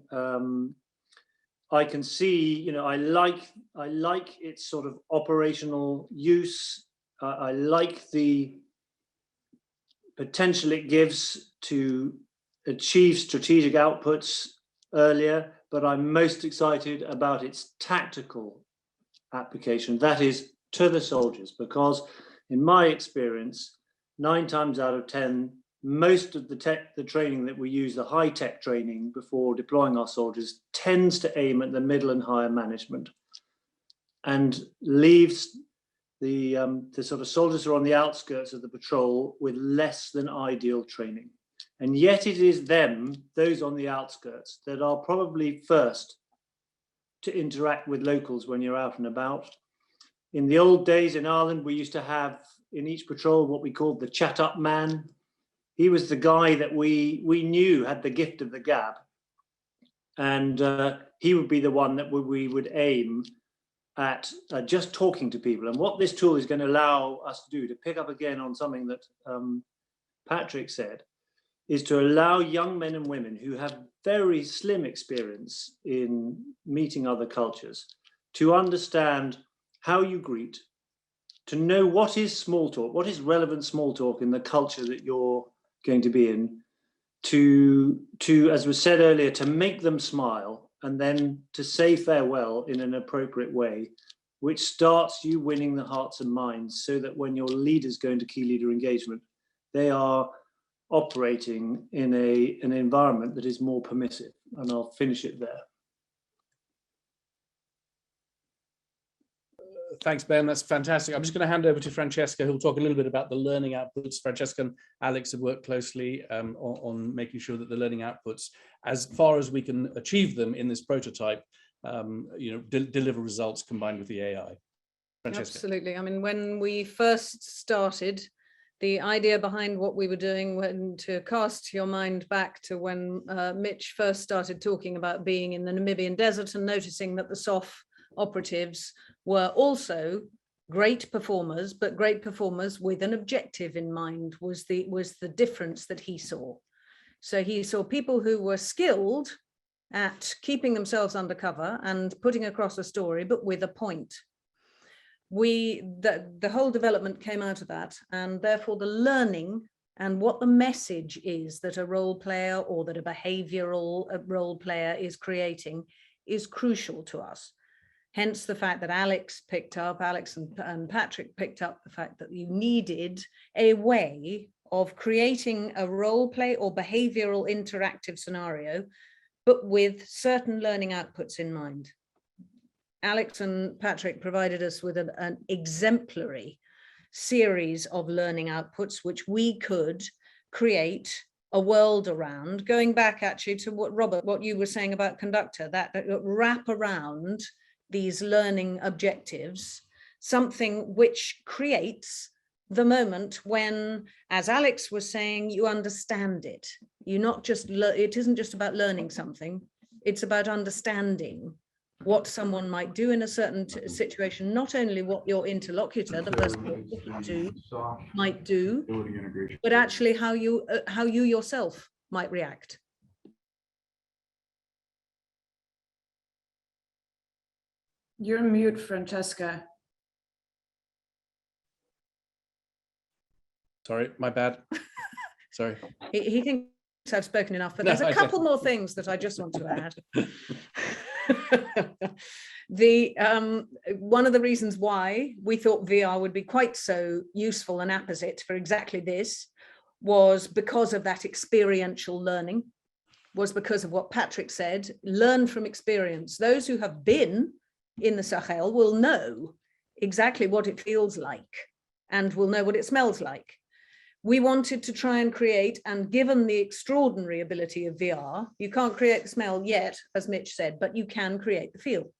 I can see, you know, I like its sort of operational use. I like the potential it gives to achieve strategic outputs earlier, but I'm most excited about its tactical application, that is to the soldiers, because in my experience, 9 times out of 10, most of the training that we use, the high-tech training before deploying our soldiers, tends to aim at the middle and higher management and leaves the sort of soldiers who are on the outskirts of the patrol with less than ideal training. And yet it is them, those on the outskirts, that are probably first to interact with locals when you're out and about. In the old days in Ireland, we used to have in each patrol what we called the chat-up man. He was the guy that we knew had the gift of the gab. And he would be the one that we would aim at just talking to people. And what this tool is going to allow us to do, to pick up again on something that Patrick said, is to allow young men and women who have very slim experience in meeting other cultures to understand how you greet, to know what is small talk, what is relevant small talk in the culture that you're going to be in, to as was said earlier, to make them smile and then to say farewell in an appropriate way, which starts you winning the hearts and minds, so that when your leaders go into key leader engagement, they are operating in an environment that is more permissive. And I'll finish it there. Thanks, Ben. That's fantastic. I'm just going to hand over to Francesca, who'll talk a little bit about the learning outputs. Francesca and Alex have worked closely on making sure that the learning outputs, as far as we can achieve them in this prototype, deliver results combined with the AI. Francesca. Absolutely. I mean, when we first started, the idea behind what we were doing, when to cast your mind back to when Mitch first started talking about being in the Namibian desert and noticing that the SOF operatives were also great performers, but great performers with an objective in mind was the difference that he saw. So he saw people who were skilled at keeping themselves undercover and putting across a story, but with a point. The whole development came out of that, and therefore the learning and what the message is that a role player or that a behavioral role player is creating is crucial to us. Hence the fact that Alex and Patrick picked up the fact that you needed a way of creating a role play or behavioral interactive scenario, but with certain learning outputs in mind. Alex and Patrick provided us with an exemplary series of learning outputs, which we could create a world around, going back actually to what you were saying about Conductor, that wrap around these learning objectives, something which creates the moment when, as Alex was saying, you understand it. It isn't just about learning something, it's about understanding what someone might do in a certain situation, not only what your interlocutor, the person you're talking to, might do, but actually how you yourself might react. You're on mute, Francesca. Sorry, my bad. Sorry. He thinks I've spoken enough, but there's a couple more things that I just want to add. One of the reasons why we thought VR would be quite so useful and apposite for exactly this was because of that experiential learning, was because of what Patrick said, learn from experience. Those who have been in the Sahel will know exactly what it feels like and will know what it smells like. We wanted to try and create, and given the extraordinary ability of VR, you can't create the smell yet, as Mitch said, but you can create the feel.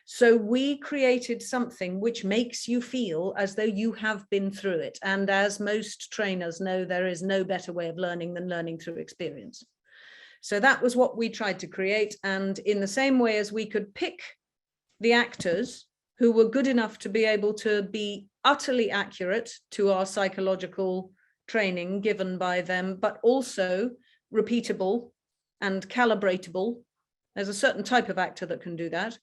So we created something which makes you feel as though you have been through it. And as most trainers know, there is no better way of learning than learning through experience. So that was what we tried to create. And in the same way as we could pick the actors who were good enough to be able to be utterly accurate to our psychological training given by them, but also repeatable and calibratable There's a certain type of actor that can do that.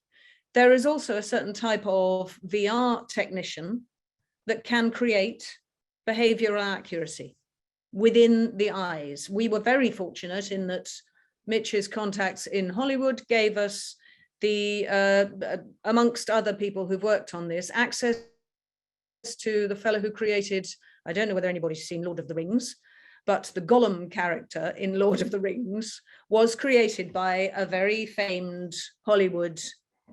There is also a certain type of VR technician that can create behavioral accuracy within the eyes. We were very fortunate in that Mitch's contacts in Hollywood gave us the, amongst other people who've worked on this, access to the fellow who created, I don't know whether anybody's seen Lord of the Rings, but the Gollum character in Lord of the Rings was created by a very famed Hollywood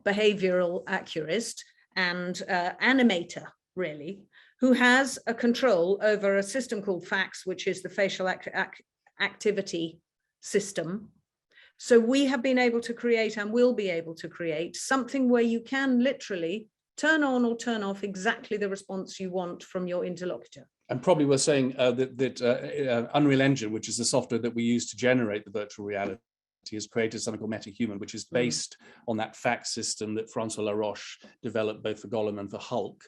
behavioral accurist and animator, really, who has a control over a system called FACS, which is the facial activity system. So we have been able to create and will be able to create something where you can literally turn on or turn off exactly the response you want from your interlocutor. And probably we're saying that Unreal Engine, which is the software that we use to generate the virtual reality, has created something called Metahuman, which is based on that FACS system that Francois Laroche developed both for Gollum and for Hulk.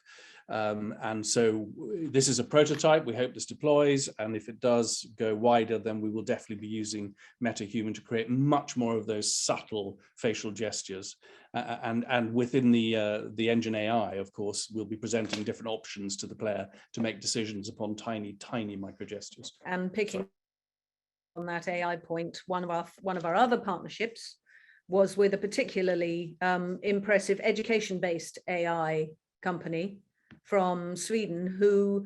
And so this is a prototype. We hope this deploys, and if it does go wider, then we will definitely be using Metahuman to create much more of those subtle facial gestures. And within the engine AI, of course, we'll be presenting different options to the player to make decisions upon tiny, tiny micro gestures. And picking on that AI point, one of our other partnerships was with a particularly impressive education-based AI company from Sweden, who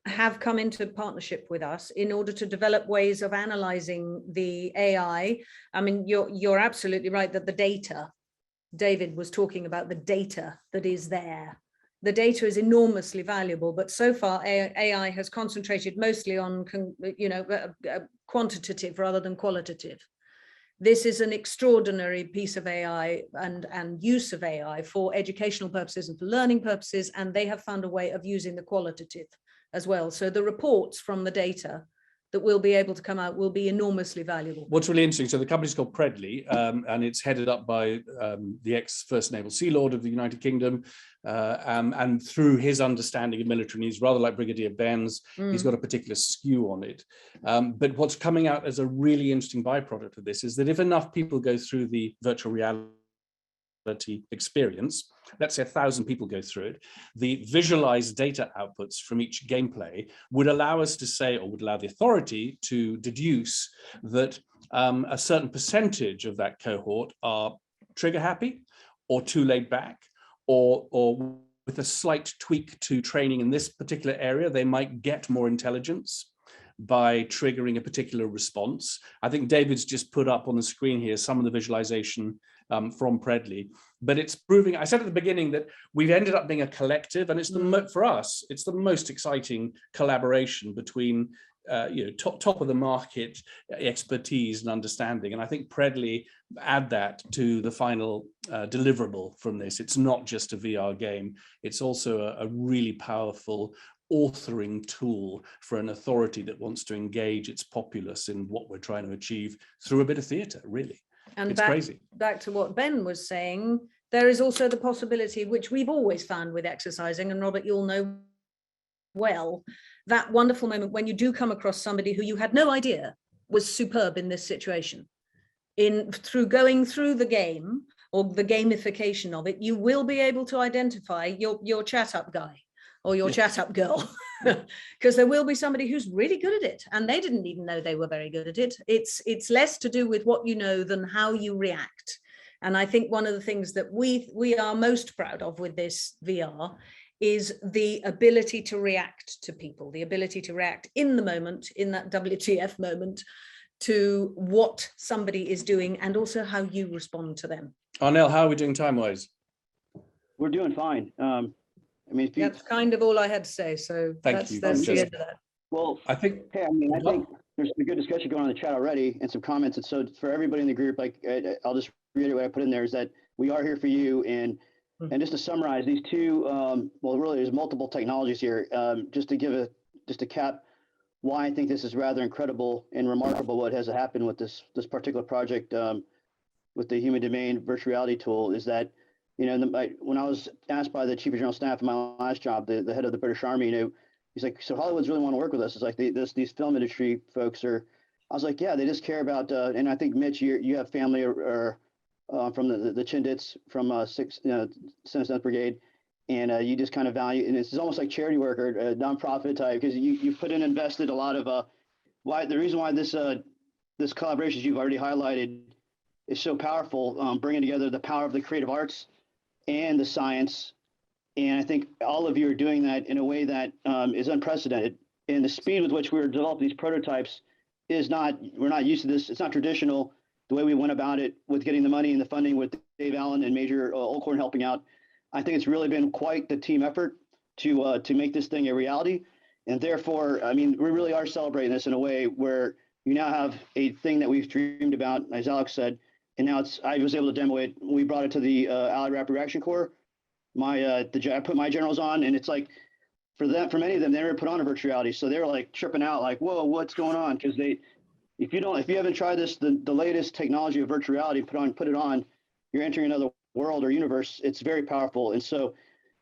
have come into partnership with us in order to develop ways of analyzing the AI. I mean, you're absolutely right that the data, David was talking about the data that is there. The data is enormously valuable, but so far AI has concentrated mostly on, quantitative rather than qualitative. This is an extraordinary piece of AI and use of AI for educational purposes and for learning purposes, and they have found a way of using the qualitative as well. So the reports from the data that will be able to come out will be enormously valuable. What's really interesting, so the company's called Pratten, and it's headed up by the ex-First Naval Sea Lord of the United Kingdom, and through his understanding of military needs, rather like Brigadier Ben's, he's got a particular skew on it. But what's coming out as a really interesting byproduct of this is that if enough people go through the virtual reality experience, let's say 1,000 people go through it, the visualized data outputs from each gameplay would allow us to say, or would allow the authority to deduce that a certain percentage of that cohort are trigger happy or too laid back, or with a slight tweak to training in this particular area, they might get more intelligence by triggering a particular response. I think David's just put up on the screen here some of the visualization from Pratten, but it's proving, I said at the beginning that we've ended up being a collective, and it's for us, it's the most exciting collaboration between top of the market expertise and understanding. And I think Pratten add that to the final deliverable from this. It's not just a VR game, it's also a really powerful authoring tool for an authority that wants to engage its populace in what we're trying to achieve through a bit of theatre, really. And it's crazy. Back to what Ben was saying, there is also the possibility, which we've always found with exercising, and Robert, you'll know well, that wonderful moment when you do come across somebody who you had no idea was superb in this situation. Through going through the game or the gamification of it, you will be able to identify your chat up guy or your chat up girl, because there will be somebody who's really good at it and they didn't even know they were very good at it. It's less to do with what you know than how you react. And I think one of the things that we are most proud of with this VR is the ability to react to people, the ability to react in the moment, in that WTF moment, to what somebody is doing and also how you respond to them. Arnell, how are we doing time-wise? We're doing fine. I mean, that's kind of all I had to say. So that's the end of that. Well, I think there's a good discussion going on in the chat already and some comments. And so for everybody in the group, like I'll just reiterate what I put in there is that we are here for you. And just to summarize these two, well, really there's multiple technologies here. Just to cap why I think this is rather incredible and remarkable what has happened with this particular project with the human domain virtual reality tool is that, when I was asked by the Chief of General Staff in my last job, the head of the British Army, he's like, so Hollywood's really want to work with us. It's like these film industry folks are, I was like, yeah, they just care about, and I think Mitch, you have family or from the Chindits from 7th Brigade, and you just kind of value, and it's almost like charity work or nonprofit type, because you put in invested a lot of the reason why this collaboration you've already highlighted is so powerful, bringing together the power of the creative arts and the science. And I think all of you are doing that in a way that is unprecedented. And the speed with which we're developing these prototypes we're not used to this. It's not traditional the way we went about it with getting the money and the funding with Dave Allen and Major Olcorn helping out. I think it's really been quite the team effort to make this thing a reality. And therefore, I mean, we really are celebrating this in a way where you now have a thing that we've dreamed about, as Alex said, and now I was able to demo it. We brought it to the Allied Rapid Reaction Corps. I put my generals on, and it's like, for many of them, they never put on a virtual reality. So they were like tripping out, like, whoa, what's going on? Because if you haven't tried the latest technology of virtual reality, put it on, you're entering another world or universe. It's very powerful. And so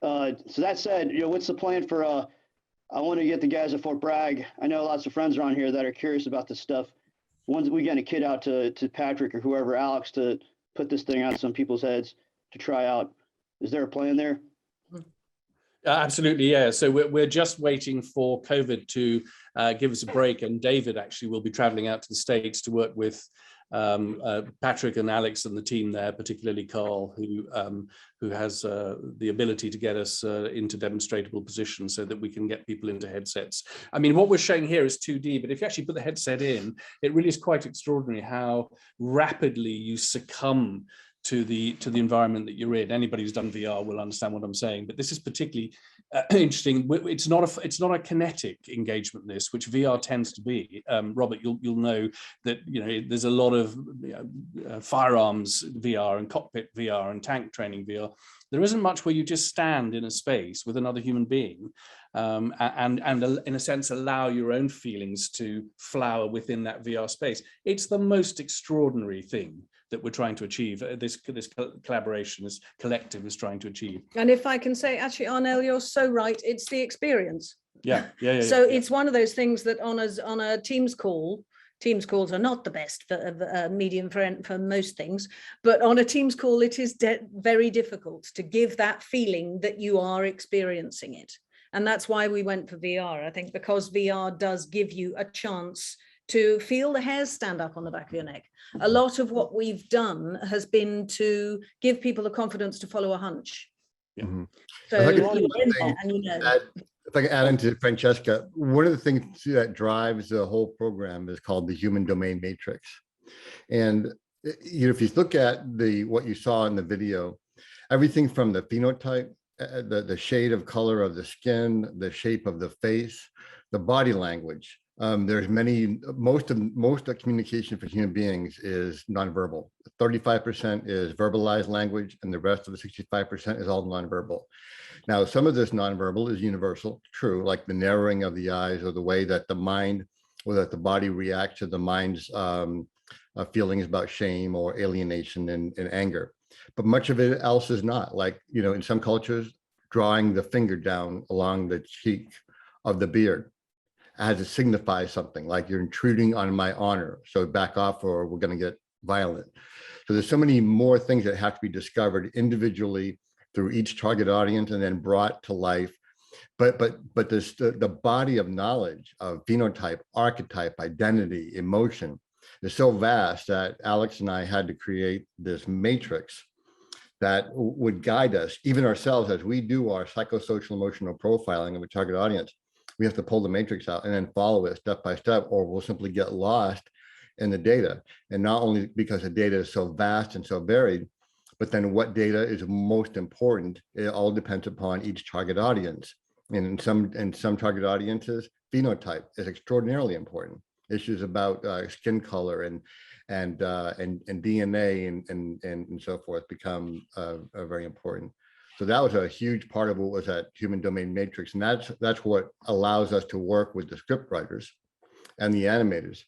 that said, what's the plan for, I want to get the guys at Fort Bragg. I know lots of friends around here that are curious about this stuff. Once we get a kid out to Patrick or whoever, Alex, to put this thing out some people's heads to try out. Is there a plan there? Absolutely, yeah. So we're just waiting for COVID to give us a break, and David actually will be traveling out to the States to work with Patrick and Alex and the team there, particularly Carl, who has the ability to get us into demonstratable positions so that we can get people into headsets. I mean, what we're showing here is 2D, but if you actually put the headset in, it really is quite extraordinary how rapidly you succumb to the environment that you're in. Anybody who's done VR will understand what I'm saying, but this is particularly interesting. It's not a kinetic engagement, this, which VR tends to be. Robert, you'll know that there's a lot of firearms VR and cockpit VR and tank training VR. There isn't much where you just stand in a space with another human being and in a sense allow your own feelings to flower within that VR space. It's the most extraordinary thing that we're trying to achieve, this collaboration, this collective is trying to achieve. And if I can say, actually, Arnel, you're so right, it's the experience. Yeah. So it's one of those things that on a Teams call, Teams calls are not the best medium for most things, but on a Teams call, it is very difficult to give that feeling that you are experiencing it. And that's why we went for VR, I think, because VR does give you a chance to feel the hairs stand up on the back of your neck. A lot of what we've done has been to give people the confidence to follow a hunch. Mm-hmm. So if I can add into Francesca, one of the things that drives the whole program is called the Human Domain Matrix. And if you look at what you saw in the video, everything from the phenotype, the shade of color of the skin, the shape of the face, the body language. There's most of communication for human beings is nonverbal. 35% is verbalized language, and the rest of the 65% is all nonverbal. Now, some of this nonverbal is universal, true, like the narrowing of the eyes or the way that the mind or that the body reacts to the mind's feelings about shame or alienation and anger. But much of it else is not. Like, in some cultures, drawing the finger down along the cheek of the beard as to signify something, like you're intruding on my honor, so back off or we're going to get violent. So there's so many more things that have to be discovered individually through each target audience and then brought to life. But the body of knowledge of phenotype, archetype, identity, emotion is so vast that Alex and I had to create this matrix that would guide us, even ourselves, as we do our psychosocial emotional profiling of a target audience. We have to pull the matrix out and then follow it step by step, or we'll simply get lost in the data. And not only because the data is so vast and so varied, but then what data is most important, it all depends upon each target audience. And in some target audiences, phenotype is extraordinarily important. Issues about skin color and DNA and so forth become very important. So that was a huge part of what was that Human Domain Matrix. And that's what allows us to work with the script writers and the animators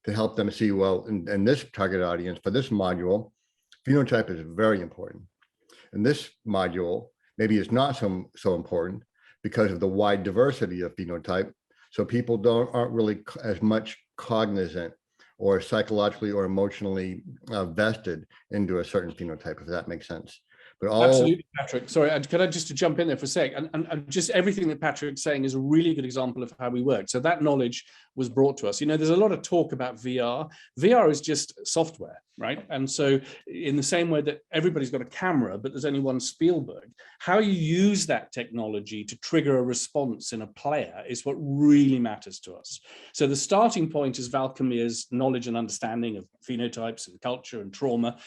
to help them see, well, in this target audience, for this module, phenotype is very important. And this module, maybe it's not so important because of the wide diversity of phenotype. So people aren't really as much cognizant or psychologically or emotionally vested into a certain phenotype, if that makes sense. But all absolutely, Patrick. Sorry, and could I just to jump in there for a sec? And just everything that Patrick's saying is a really good example of how we work. So that knowledge was brought to us. You know, there's a lot of talk about VR. VR is just software, right? And so in the same way that everybody's got a camera, but there's only one Spielberg, how you use that technology to trigger a response in a player is what really matters to us. So the starting point is Val Kilmer's knowledge and understanding of phenotypes and culture and trauma.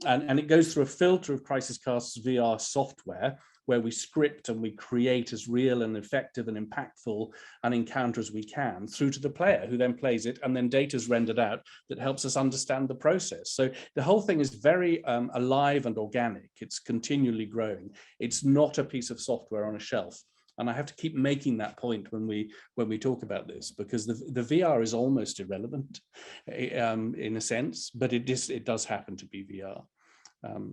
And it goes through a filter of Crisis Cast's VR software, where we script and we create as real and effective and impactful an encounter as we can through to the player, who then plays it, and then data is rendered out that helps us understand the process. So the whole thing is very alive and organic. It's continually growing. It's not a piece of software on a shelf. And I have to keep making that point when we talk about this, because the VR is almost irrelevant in a sense, but it does happen to be VR.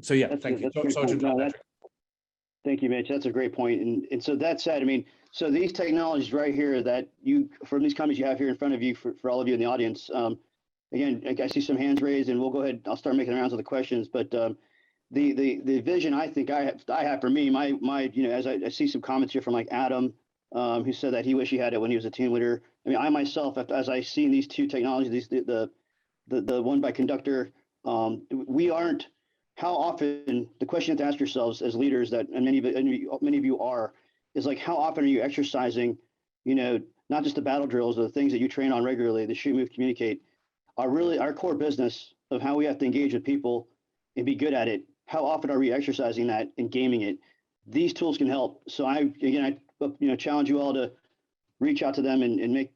So yeah, thank you. Sorry to interrupt, Patrick. Thank you, Mitch. That's a great point. And so that said, I mean, so these technologies right here that from these companies you have here in front of you, for all of you in the audience, again, I see some hands raised, and we'll go ahead. I'll start making the rounds of the questions, but the vision I think I have for me, my you know, as I see some comments here from like Adam, who said that he wished he had it when he was a team leader. I mean, I myself, as I see these two technologies, the one by Conductor, we aren't. How often, the question you have to ask yourselves as leaders, that and many of you are, is like, how often are you exercising, you know, not just the battle drills or the things that you train on regularly, the shoot, move, communicate, are really our core business of how we have to engage with people and be good at it. How often are we exercising that and gaming it? These tools can help. So I challenge you all to reach out to them and make,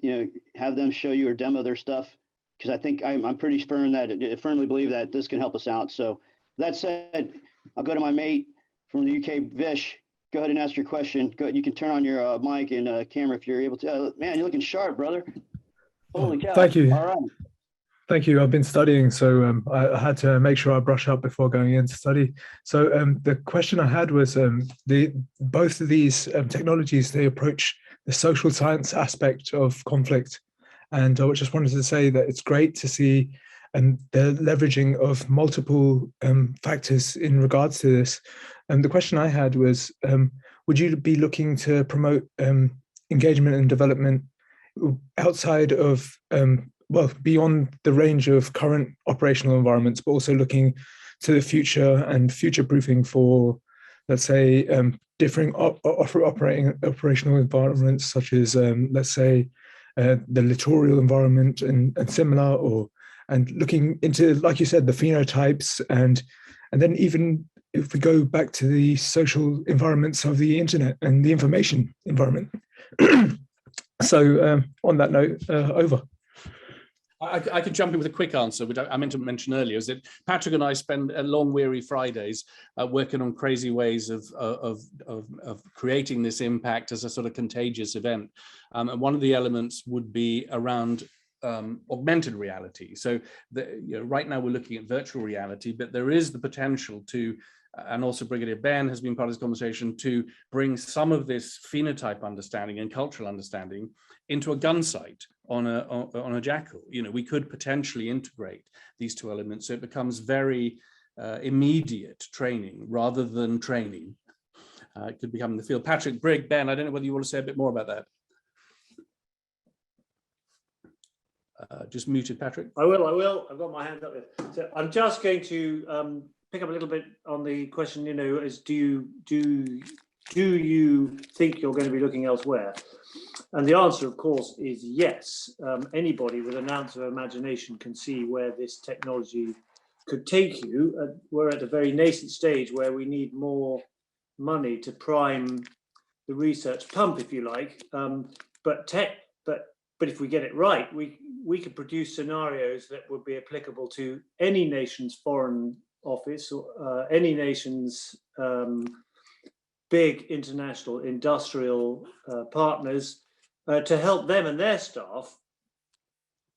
have them show you or demo their stuff, because I think I'm pretty firmly believe that this can help us out. So that said, I'll go to my mate from the UK, Vish. Go ahead and ask your question. You can turn on your mic and camera if you're able to. Man, you're looking sharp, brother. Holy cow. Thank you. All right. Thank you. I've been studying, so I had to make sure I brush up before going in to study. So the question I had was both of these technologies, they approach the social science aspect of conflict. And I just wanted to say that it's great to see the leveraging of multiple factors in regards to this. And the question I had was, would you be looking to promote engagement and development outside of, beyond the range of current operational environments, but also looking to the future and future-proofing for, let's say, different operational environments, such as, let's say, the littoral environment and similar, and looking into, like you said, the phenotypes, and then even if we go back to the social environments of the internet and the information environment. So on that note, over. I could jump in with a quick answer, which I meant to mention earlier, is that Patrick and I spend long, weary Fridays working on crazy ways of creating this impact as a sort of contagious event. And one of the elements would be around augmented reality. So right now we're looking at virtual reality, but there is the potential to, and also Brigadier Ben has been part of this conversation, to bring some of this phenotype understanding and cultural understanding into a gun sight on a jackal. We could potentially integrate these two elements so it becomes very immediate training rather than training. It could become in the field. Patrick, Brig, Ben, I don't know whether you want to say a bit more about that. Just muted, Patrick. I will. I've got my hand up there. So I'm just going to pick up a little bit on the question, is do you think you're going to be looking elsewhere? And the answer, of course, is yes. Anybody with an ounce of imagination can see where this technology could take you. We're at a very nascent stage where we need more money to prime the research pump, if you like. But if we get it right, we could produce scenarios that would be applicable to any nation's foreign office or any nation's big international industrial partners to help them and their staff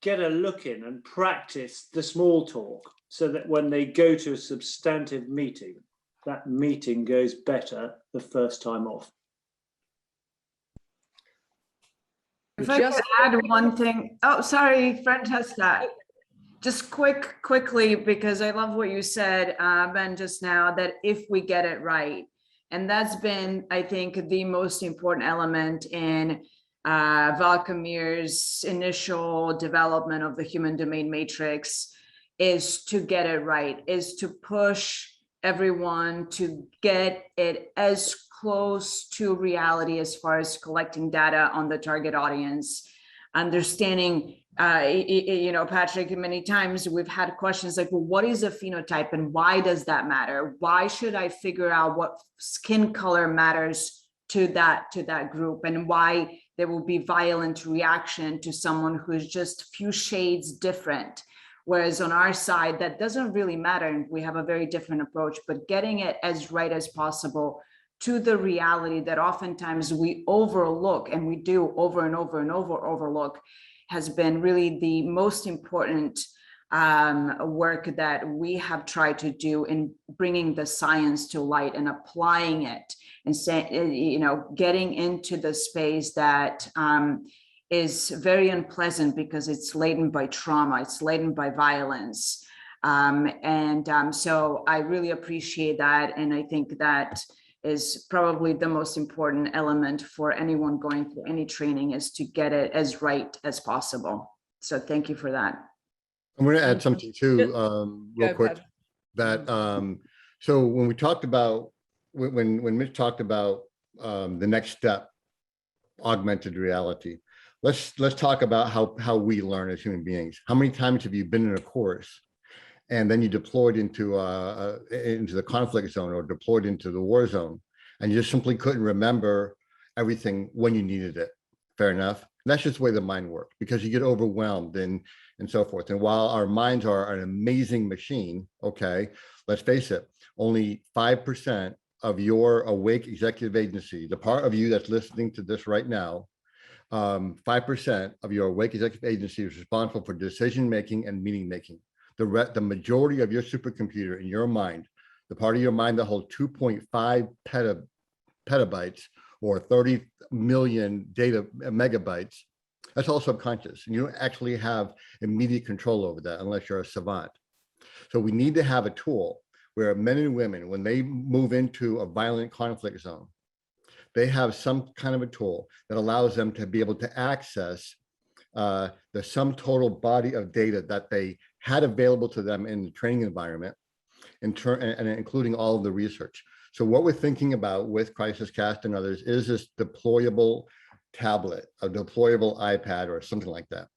get a look in and practice the small talk, so that when they go to a substantive meeting, that meeting goes better the first time off. If I could add one thing. Oh, sorry, Francesca. Just quickly, because I love what you said, Ben, just now, that if we get it right, and that's been, I think, the most important element in Valkamir's initial development of the human domain matrix, is to get it right, is to push everyone to get it as close to reality as far as collecting data on the target audience, understanding, you know, Patrick, many times we've had questions like, well, what is a phenotype and why does that matter? Why should I figure out what skin color matters to that group, and why there will be violent reaction to someone who is just a few shades different? Whereas on our side, that doesn't really matter, and we have a very different approach, but getting it as right as possible to the reality that oftentimes we overlook, and we do over and over and over overlook, has been really the most important work that we have tried to do in bringing the science to light and applying it, and saying, you know, getting into the space that is very unpleasant because it's laden by trauma, it's laden by violence. So I really appreciate that. And I think that is probably the most important element for anyone going through any training, is to get it as right as possible. So thank you for that. I'm going to add something too, real quick. That so when we talked about, when Mitch talked about the next step, augmented reality, let's talk about how we learn as human beings. How many times have you been in a course and then you deployed into the conflict zone or deployed into the war zone, and you just simply couldn't remember everything when you needed it? Fair enough. And that's just the way the mind works, because you get overwhelmed and so forth. And while our minds are an amazing machine, okay, let's face it, only 5% of your awake executive agency, the part of you that's listening to this right now, 5% of your awake executive agency is responsible for decision-making and meaning-making. The majority of your supercomputer in your mind, the part of your mind that holds 2.5 petabytes or 30 million data megabytes, that's all subconscious. And you don't actually have immediate control over that unless you're a savant. So we need to have a tool where men and women, when they move into a violent conflict zone, they have some kind of a tool that allows them to be able to access the sum total body of data that they had available to them in the training environment, and including all of the research. So what we're thinking about with CrisisCast and others is this deployable tablet, a deployable iPad or something like that.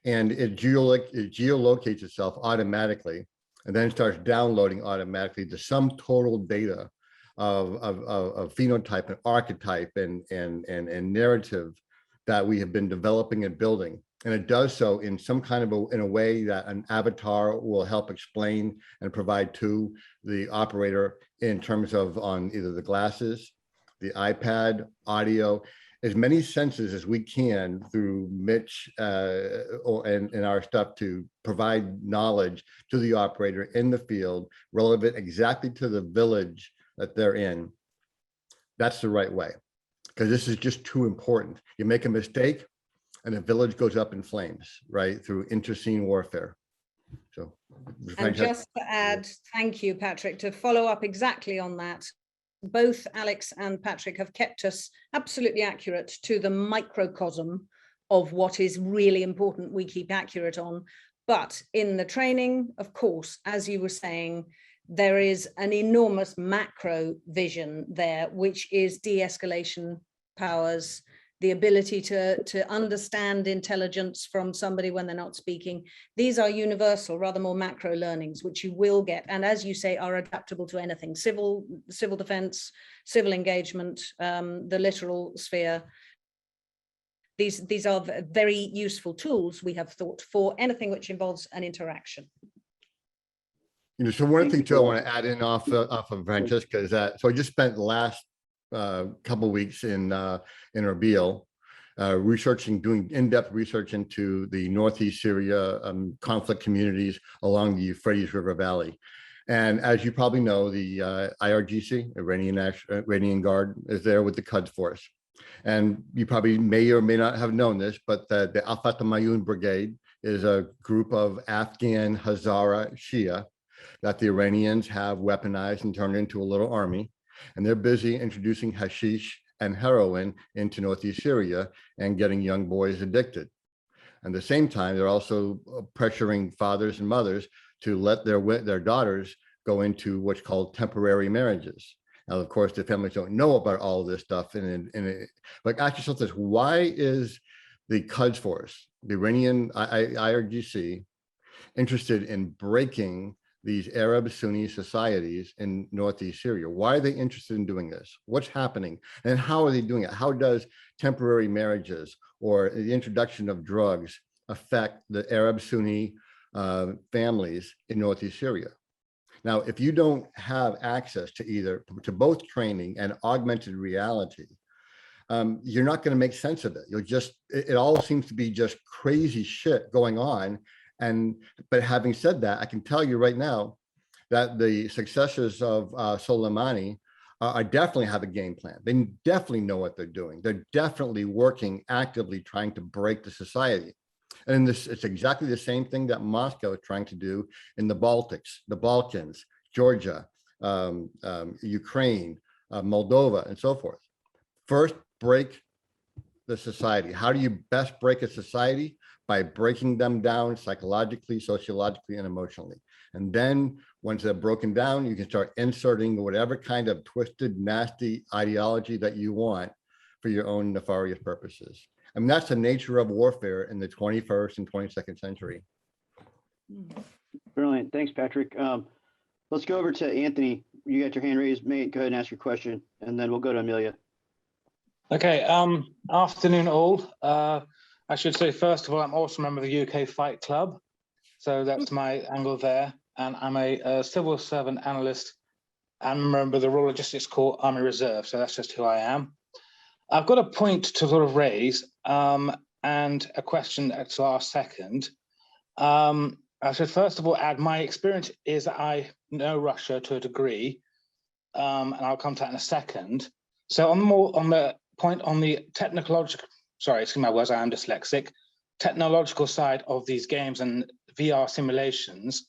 And it geolocates itself automatically, and then starts downloading automatically the sum total data of phenotype and archetype and narrative that we have been developing and building. And it does so in some kind of in a way that an avatar will help explain and provide to the operator in terms of on either the glasses, the iPad, audio, as many senses as we can through Mitch and our stuff to provide knowledge to the operator in the field, relevant exactly to the village that they're in. That's the right way, because this is just too important. You make a mistake and the village goes up in flames, right, through interscene warfare. So, and just to add, thank you, Patrick, to follow up exactly on that. Both Alex and Patrick have kept us absolutely accurate to the microcosm of what is really important. We keep accurate on, but in the training, of course, as you were saying, there is an enormous macro vision there, which is de-escalation powers, the ability to understand intelligence from somebody when they're not speaking. These are universal, rather more macro learnings, which you will get, and as you say, are adaptable to anything: civil defense, civil engagement, the literal sphere. These are very useful tools, we have thought, for anything which involves an interaction. You know, so one thing too I want to add in off of Francesca is that, so I just spent the last couple of weeks in Erbil, doing in-depth research into the Northeast Syria conflict communities along the Euphrates River Valley. And as you probably know, the IRGC, Iranian Guard, is there with the Quds Force. And you probably may or may not have known this, but the Al Fatah Mayoun Brigade is a group of Afghan Hazara Shia that the Iranians have weaponized and turned into a little army. And they're busy introducing hashish and heroin into northeast Syria and getting young boys addicted. At the same time, they're also pressuring fathers and mothers to let their daughters go into what's called temporary marriages. Now, of course, the families don't know about all of this stuff. But ask yourself this: why is the Quds Force, the Iranian IRGC, interested in breaking these Arab Sunni societies in northeast Syria? Why are they interested in doing this? What's happening? And how are they doing it? How does temporary marriages or the introduction of drugs affect the Arab Sunni families in northeast Syria? Now, if you don't have access to both training and augmented reality, you're not going to make sense of it. It all seems to be just crazy shit going on. But having said that, I can tell you right now that the successors of Soleimani definitely have a game plan. They definitely know what they're doing. They're definitely working actively trying to break the society. And it's exactly the same thing that Moscow is trying to do in the Baltics, the Balkans, Georgia, Ukraine, Moldova, and so forth. First, break the society. How do you best break a society? By breaking them down psychologically, sociologically, and emotionally. And then once they're broken down, you can start inserting whatever kind of twisted, nasty ideology that you want for your own nefarious purposes. I mean, that's the nature of warfare in the 21st and 22nd century. Brilliant. Thanks, Patrick. Let's go over to Anthony. You got your hand raised, mate. Go ahead and ask your question, and then we'll go to Amelia. Okay. Afternoon, all. I should say, first of all, I'm also a member of the UK Fight Club. So that's my angle there. And I'm a civil servant analyst and a member of the Royal Logistics Corps Army Reserve. So that's just who I am. I've got a point to sort of raise and a question to ask second. I should first of all add my experience is that I know Russia to a degree, and I'll come to that in a second. So on the point on the technological, sorry, excuse my words, I am dyslexic, technological side of these games and VR simulations.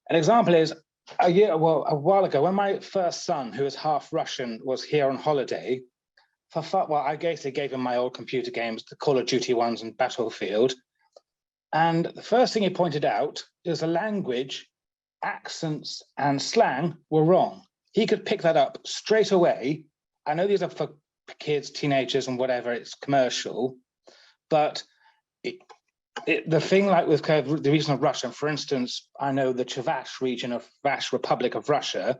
An example is a while ago when my first son, who is half Russian, was here on holiday. I basically gave him my old computer games, the Call of Duty ones and Battlefield. And the first thing he pointed out is the language, accents, and slang were wrong. He could pick that up straight away. I know these are for kids, teenagers, and whatever, it's commercial, but the thing like with the region of Russia, for instance, I know the Chavash region of Vash Republic of Russia.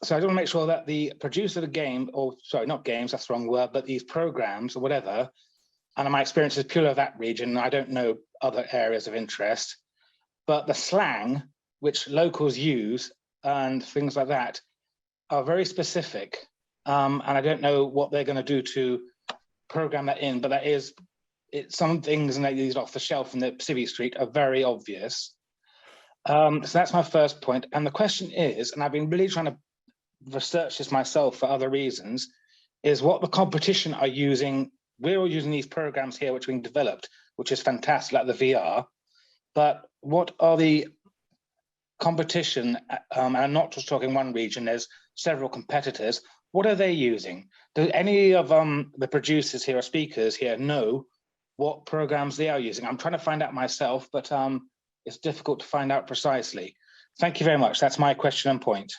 So I want to make sure that the producer of the game, or sorry, not games, that's the wrong word, but these programs or whatever, and my experience is purely of that region, I don't know other areas of interest, but the slang which locals use and things like that are very specific. And I don't know what they're going to do to program that in, but some things and these off the shelf in the Civvy Street are very obvious. So that's my first point. And the question is, and I've been really trying to research this myself for other reasons, is what the competition are using. We're all using these programs here which are being developed, which is fantastic, like the VR. But what are the competition, and I'm not just talking one region, there's several competitors, what are they using? Do any of the producers here or speakers here know what programs they are using? I'm trying to find out myself, but it's difficult to find out precisely. Thank you very much. That's my question and point.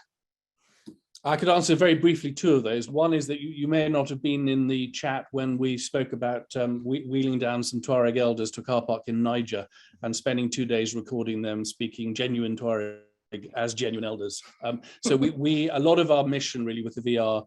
I could answer very briefly two of those. One is that you may not have been in the chat when we spoke about wheeling down some Tuareg elders to a car park in Niger and spending 2 days recording them speaking genuine Tuareg as genuine elders. So a lot of our mission really with the VR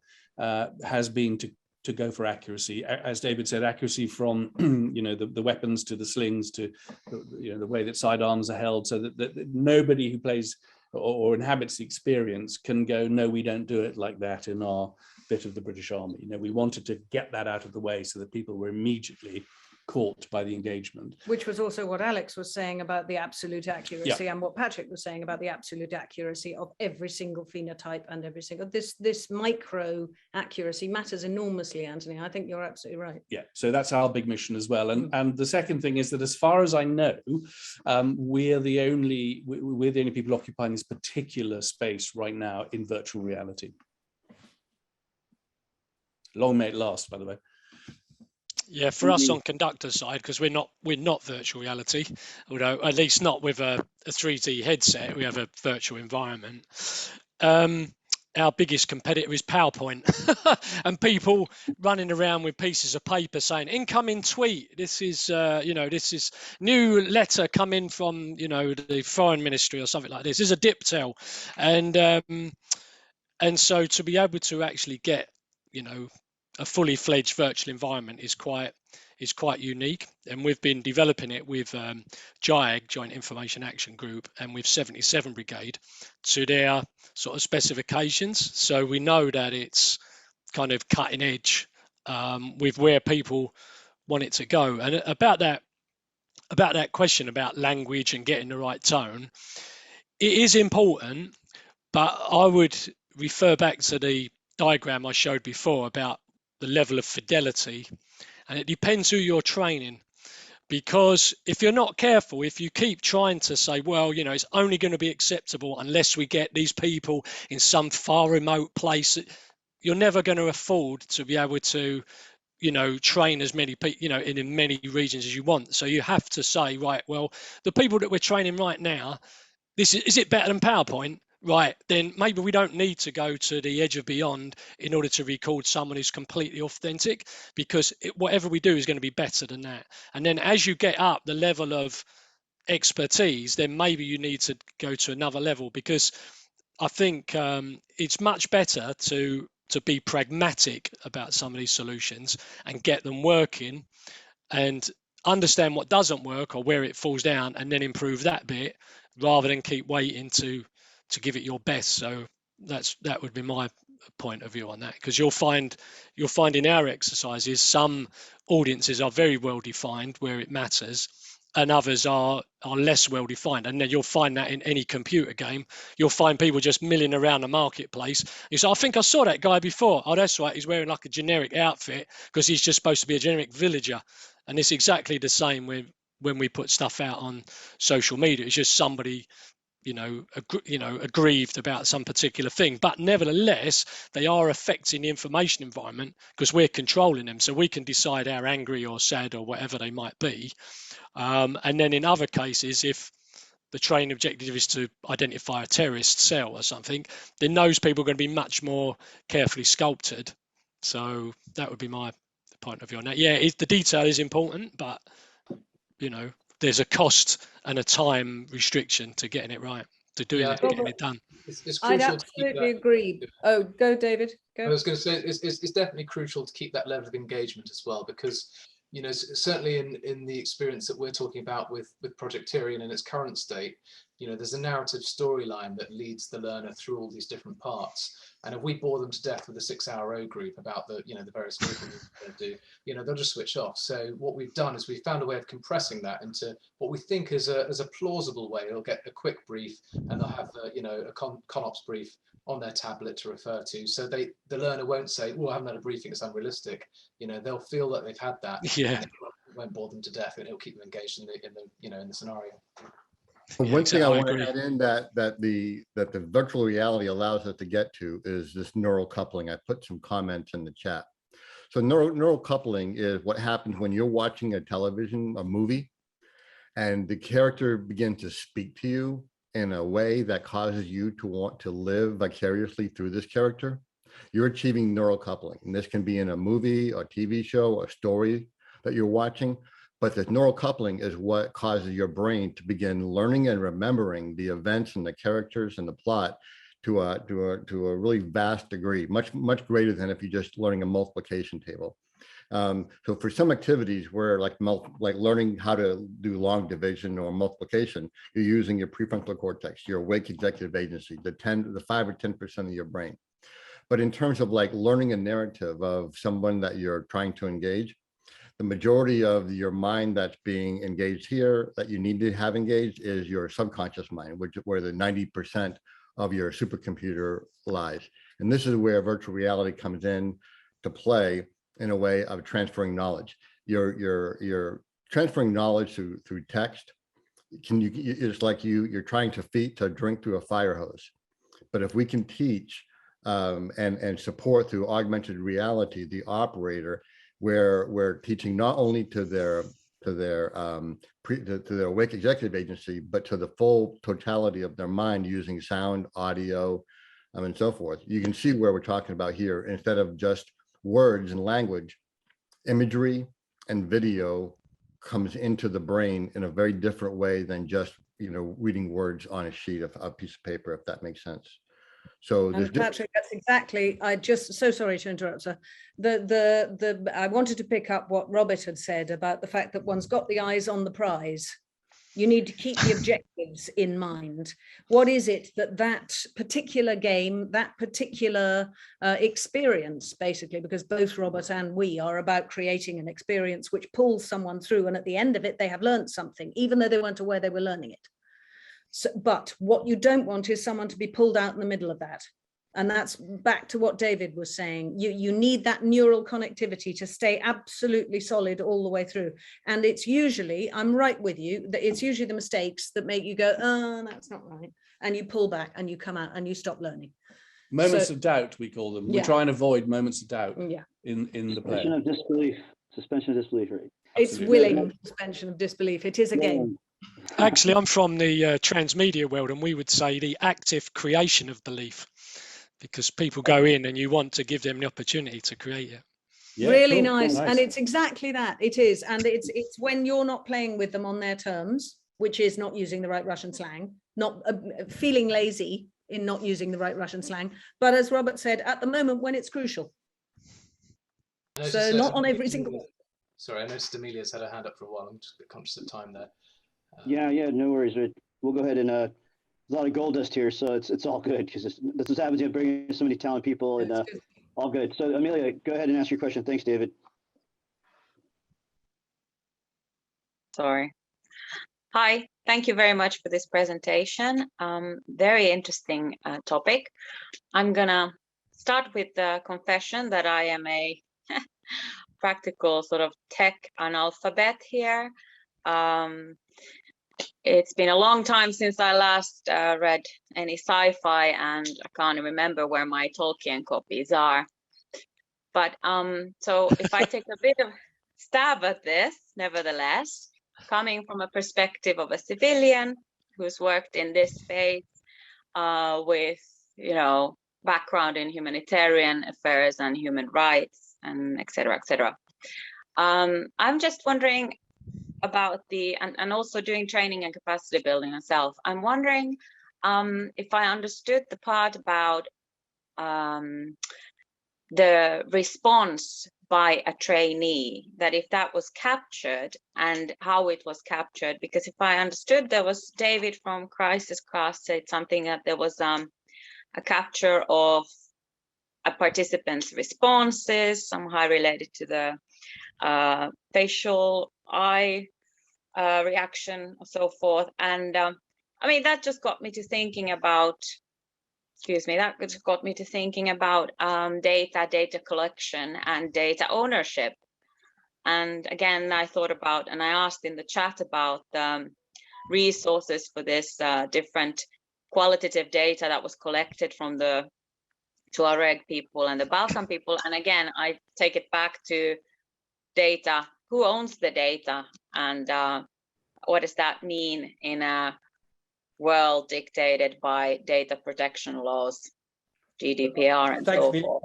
has been to go for accuracy. As David said, accuracy from the weapons to the slings to the way that sidearms are held, so that nobody who plays or inhabits the experience can go, no, we don't do it like that in our bit of the British Army. We wanted to get that out of the way so that people were immediately caught by the engagement. Which was also what Alex was saying about the absolute accuracy, and what Patrick was saying about the absolute accuracy of every single phenotype and every single, this micro accuracy matters enormously, Anthony. I think you're absolutely right. Yeah, so that's our big mission as well. And the second thing is that, as far as I know, we're the only people occupying this particular space right now in virtual reality. Long may it last, by the way. Yeah, for us on conductor side, because we're not virtual reality, although at least not with a 3D headset. We have a virtual environment. Our biggest competitor is PowerPoint, and people running around with pieces of paper saying incoming tweet. This is this is new letter coming from the foreign ministry or something like this. This is a diptel, and so to be able to actually get a fully fledged virtual environment is quite unique, and we've been developing it with JIAG, Joint Information Action Group, and with 77 Brigade to their sort of specifications. So we know that it's kind of cutting edge with where people want it to go. And about that question about language and getting the right tone, it is important, but I would refer back to the diagram I showed before about the level of fidelity, and it depends who you're training, because if you're not careful, if you keep trying to say, well, it's only going to be acceptable unless we get these people in some far remote place, you're never going to afford to be able to train as many people in many regions as you want. So you have to say, right, well, the people that we're training right now, is it better than PowerPoint? Right, then maybe we don't need to go to the edge of beyond in order to record someone who's completely authentic, because whatever we do is going to be better than that. And then as you get up the level of expertise, then maybe you need to go to another level, because I think it's much better to be pragmatic about some of these solutions and get them working and understand what doesn't work or where it falls down and then improve that bit, rather than keep waiting to give it your best. So that would be my point of view on that, because you'll find in our exercises some audiences are very well defined where it matters, and others are less well defined. And then you'll find that in any computer game, you'll find people just milling around the marketplace. You say, I think I saw that guy before. Oh, that's right, he's wearing like a generic outfit because he's just supposed to be a generic villager. And it's exactly the same when we put stuff out on social media. It's just somebody aggrieved about some particular thing, but nevertheless they are affecting the information environment because we're controlling them, so we can decide how angry or sad or whatever they might be. And then in other cases, if the training objective is to identify a terrorist cell or something, then those people are going to be much more carefully sculpted. So that would be my point of view on that. Yeah, the detail is important, but there's a cost and a time restriction to getting it right, to getting it done. It's I'd crucial absolutely agree. Oh, go David, go. I was going to say it's definitely crucial to keep that level of engagement as well, because certainly in the experience that we're talking about with Project Tyrion in its current state, there's a narrative storyline that leads the learner through all these different parts. And if we bore them to death with a 6-hour O group about the various people they do, they'll just switch off. So what we've done is we've found a way of compressing that into what we think is a plausible way. They'll get a quick brief, and they'll have a ConOps brief on their tablet to refer to. So the learner won't say, "Oh, I haven't had a briefing; it's unrealistic." They'll feel that they've had that. Yeah. And it won't bore them to death, and it'll keep them engaged in the scenario. One thing I want to add in that the virtual reality allows us to get to is this neural coupling. I put some comments in the chat. So neural coupling is what happens when you're watching a movie, and the character begins to speak to you in a way that causes you to want to live vicariously through this character. You're achieving neural coupling, and this can be in a movie, a TV show, a story that you're watching. But the neural coupling is what causes your brain to begin learning and remembering the events and the characters and the plot to a really vast degree, much greater than if you're just learning a multiplication table. So for some activities where like learning how to do long division or multiplication, you're using your prefrontal cortex, your awake executive agency, the 5 or 10% of your brain. But in terms of like learning a narrative of someone that you're trying to engage, the majority of your mind that's being engaged here that you need to have engaged is your subconscious mind, where the 90% of your supercomputer lies. And this is where virtual reality comes in to play in a way of transferring knowledge. You're transferring knowledge through text. It's like you're trying to feed to drink through a fire hose. But if we can teach and support through augmented reality, the operator, where we're teaching not only to their awake executive agency, but to the full totality of their mind using sound, audio, and so forth. You can see where we're talking about here. Instead of just words and language, imagery and video comes into the brain in a very different way than just reading words on a sheet of a piece of paper, if that makes sense. So and Patrick, that's exactly. I just so sorry to interrupt, sir. I wanted to pick up what Robert had said about the fact that one's got the eyes on the prize. You need to keep the objectives in mind. What is it that particular game, that particular experience, basically, because both Robert and we are about creating an experience which pulls someone through, and at the end of it, they have learned something, even though they weren't aware they were learning it. So, but what you don't want is someone to be pulled out in the middle of that. And that's back to what David was saying. You need that neural connectivity to stay absolutely solid all the way through. And it's usually, I'm right with you, that it's usually the mistakes that make you go, oh, that's not right. And you pull back and you come out and you stop learning. Moments of doubt, we call them. We try and avoid moments of doubt in the play. Suspension of disbelief. Suspension of disbelief, right? It's willing suspension of disbelief. It is a game. Actually, I'm from the transmedia world, and we would say the active creation of belief, because people go in and you want to give them the opportunity to create it. Yeah, really cool. Nice. And it's exactly that. It is. And it's when you're not playing with them on their terms, which is not using the right Russian slang, not feeling lazy in not using the right Russian slang. But as Robert said, at the moment when it's crucial. So not on every single. Sorry, I noticed Amelia's had her hand up for a while. I'm just a bit conscious of time there. Yeah, no worries. We'll go ahead and there's a lot of gold dust here, so it's all good, because this is happens to bring so many talented people, and all good. So Amelia, go ahead and ask your question. Thanks, David. Sorry. Hi, thank you very much for this presentation. Very interesting topic. I'm gonna start with the confession that I am a practical sort of tech analphabet here. It's been a long time since I last read any sci-fi, and I can't remember where my Tolkien copies are. But so if I take a bit of stab at this, nevertheless, coming from a perspective of a civilian who's worked in this space with, background in humanitarian affairs and human rights and et cetera, et cetera. I'm just wondering about and also doing training and capacity building myself. I'm wondering if I understood the part about the response by a trainee, that if that was captured and how it was captured, because if I understood, there was David from Crisis Class said something that there was a capture of a participant's responses, somehow related to the facial eye reaction or so forth. And I mean, that just got me to thinking about, data collection and data ownership. And again, I thought about, and I asked in the chat about resources for this different qualitative data that was collected from the Tuareg people and the Balkan people. And again, I take it back to data. Who owns the data, and what does that mean in a world dictated by data protection laws, GDPR, and so forth?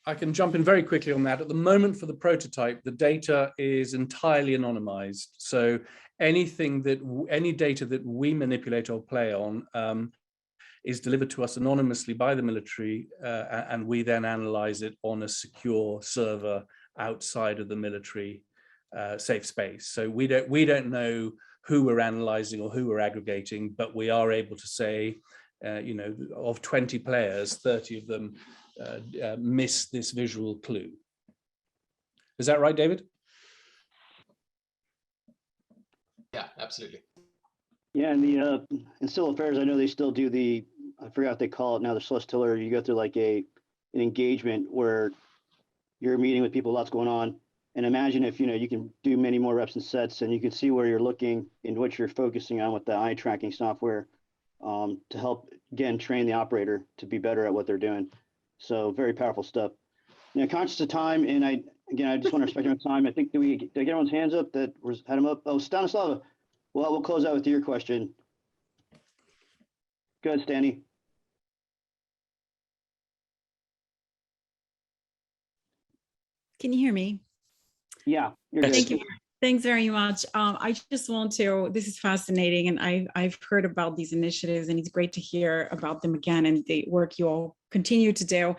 I can jump in very quickly on that. At the moment, for the prototype, the data is entirely anonymized. So any data that we manipulate or play on is delivered to us anonymously by the military, and we then analyze it on a secure server outside of the military safe space. So we don't know who we're analyzing or who we're aggregating, but we are able to say, of 20 players, 30 of them miss this visual clue. Is that right, David? Yeah, absolutely. Yeah, and the in civil affairs, I know they still do the, I forgot what they call it now, the solicitor. You go through like an engagement where you're meeting with people, lots going on. And imagine if, you can do many more reps and sets, and you can see where you're looking and what you're focusing on with the eye tracking software to help, again, train the operator to be better at what they're doing. So very powerful stuff. Conscious of time, and I just want to respect your time. I think, did I get everyone's hands up that had them up? Oh, Stanislava. Well, we'll close out with your question. Go ahead, Stanny. Can you hear me? Yeah, you're good. Thank you. Thanks very much. I just want to, this is fascinating, and I've heard about these initiatives, and it's great to hear about them again and the work you all continue to do.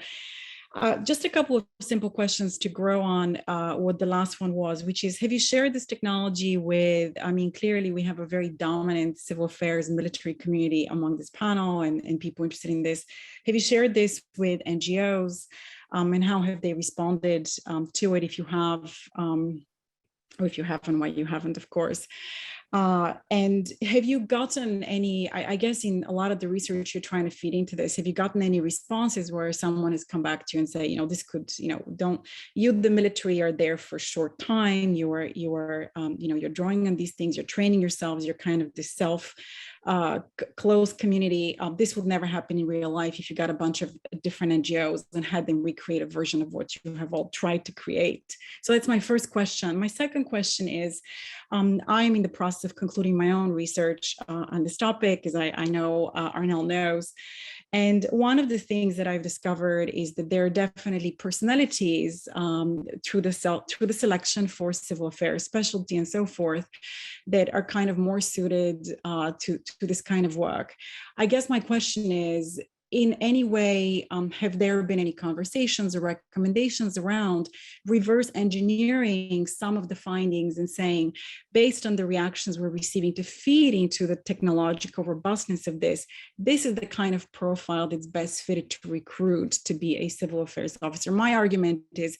Just a couple of simple questions to grow on what the last one was, which is, have you shared this technology with, clearly we have a very dominant civil affairs and military community among this panel and people interested in this. Have you shared this with NGOs, and how have they responded to it, if you have, or if you haven't, why you haven't, of course. And have you gotten any, I guess in a lot of the research you're trying to feed into this, have you gotten any responses where someone has come back to you and say, this could, the military are there for a short time, you're drawing on these things, you're training yourselves, you're kind of this close community. This would never happen in real life if you got a bunch of different NGOs and had them recreate a version of what you have all tried to create. So that's my first question. My second question is, I'm in the process of concluding my own research on this topic, as I know Arnel knows. And one of the things that I've discovered is that there are definitely personalities through the selection for civil affairs, specialty and so forth, that are kind of more suited to this kind of work. I guess my question is, in any way, have there been any conversations or recommendations around reverse engineering some of the findings and saying, based on the reactions we're receiving, to feed into the technological robustness of this is the kind of profile that's best fitted to recruit to be a civil affairs officer? My argument is,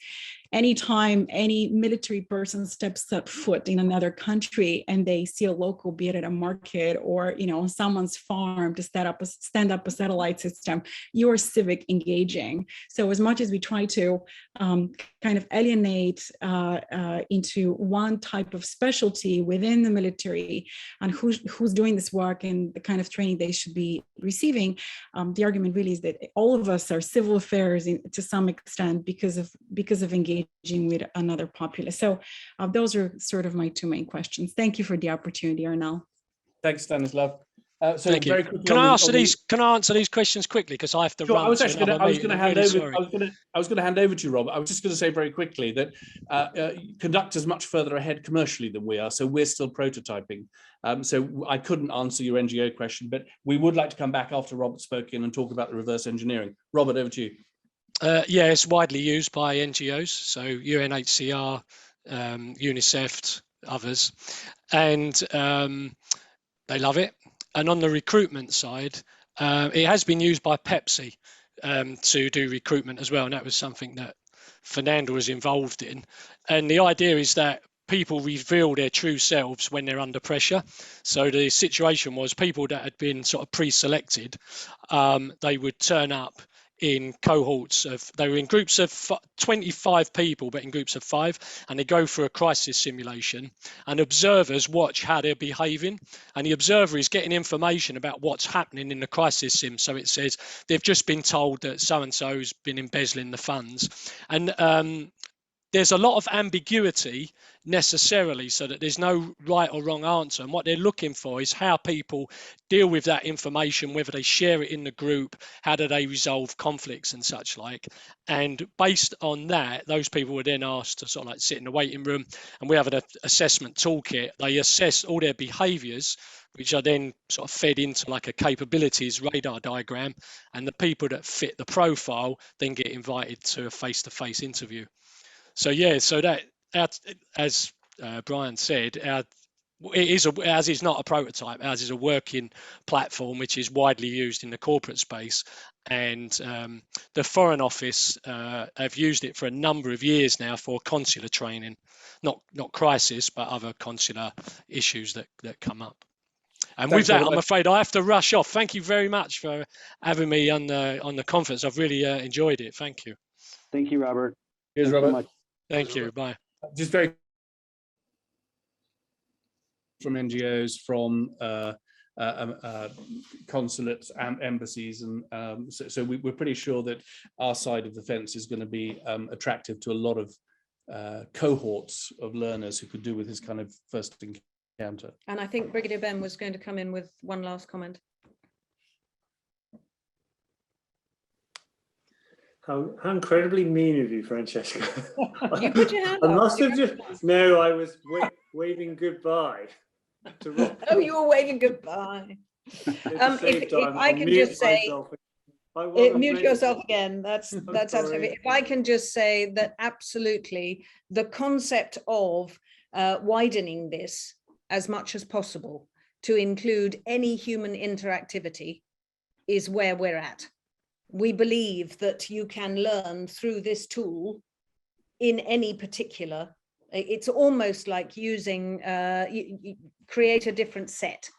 anytime any military person steps foot in another country and they see a local, be it at a market or on someone's farm, to stand up a satellite system, you're civic engaging. So as much as we try to kind of alienate into one type of specialty within the military and who's doing this work and the kind of training they should be receiving, the argument really is that all of us are civil affairs to some extent because of engaging with another populace. So those are sort of my two main questions. Thank you for the opportunity, Arnel. Thanks, Stanislav. So Thank you. Can I answer these questions quickly, because I have to run? I was going to hand over to you, Rob. I was just going to say very quickly that Conductor's much further ahead commercially than we are, so we're still prototyping. So I couldn't answer your NGO question, but we would like to come back after Robert spoke in and talk about the reverse engineering. Robert, over to you. Yeah, it's widely used by NGOs, so UNHCR, UNICEF, others, and they love it. And on the recruitment side, it has been used by Pepsi to do recruitment as well, and that was something that Fernando was involved in. And the idea is that people reveal their true selves when they're under pressure. So the situation was, people that had been sort of pre-selected, they would turn up in cohorts of, they were in groups of 25 people, but in groups of 5, and they go through a crisis simulation, and observers watch how they're behaving, and the observer is getting information about what's happening in the crisis sim. So it says they've just been told that so-and-so's been embezzling the funds, and there's a lot of ambiguity necessarily, so that there's no right or wrong answer. And what they're looking for is how people deal with that information, whether they share it in the group, how do they resolve conflicts and such like. And based on that, those people were then asked to sort of like sit in the waiting room, and we have an assessment toolkit. They assess all their behaviors, which are then sort of fed into like a capabilities radar diagram, and the people that fit the profile then get invited to a face-to-face interview. So yeah, so that, as Brian said, it is as is not a prototype, as is a working platform which is widely used in the corporate space, and the Foreign Office have used it for a number of years now for consular training, not crisis, but other consular issues that come up. And with that, I'm afraid I have to rush off. Thank you very much for having me on the conference. I've really enjoyed it. Thank you. Thank you, Robert. Here's Thanks Robert. so much. Thank you. Bye. Just very from NGOs, from consulates and embassies, and so we're pretty sure that our side of the fence is going to be attractive to a lot of cohorts of learners who could do with this kind of first encounter. And I think Brigadier Ben was going to come in with one last comment. How incredibly mean of you, Francesca. You put your hand I up. must have just, no, I was waving goodbye to Rob. Oh, you were waving goodbye. If I can just say, mute yourself again. That's absolutely. If I can just say that absolutely the concept of widening this as much as possible to include any human interactivity is where we're at. We believe that you can learn through this tool in any particular. It's almost like using, you create a different set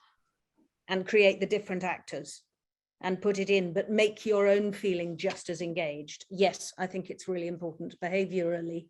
and create the different actors and put it in, but make your own feeling just as engaged. Yes, I think it's really important behaviorally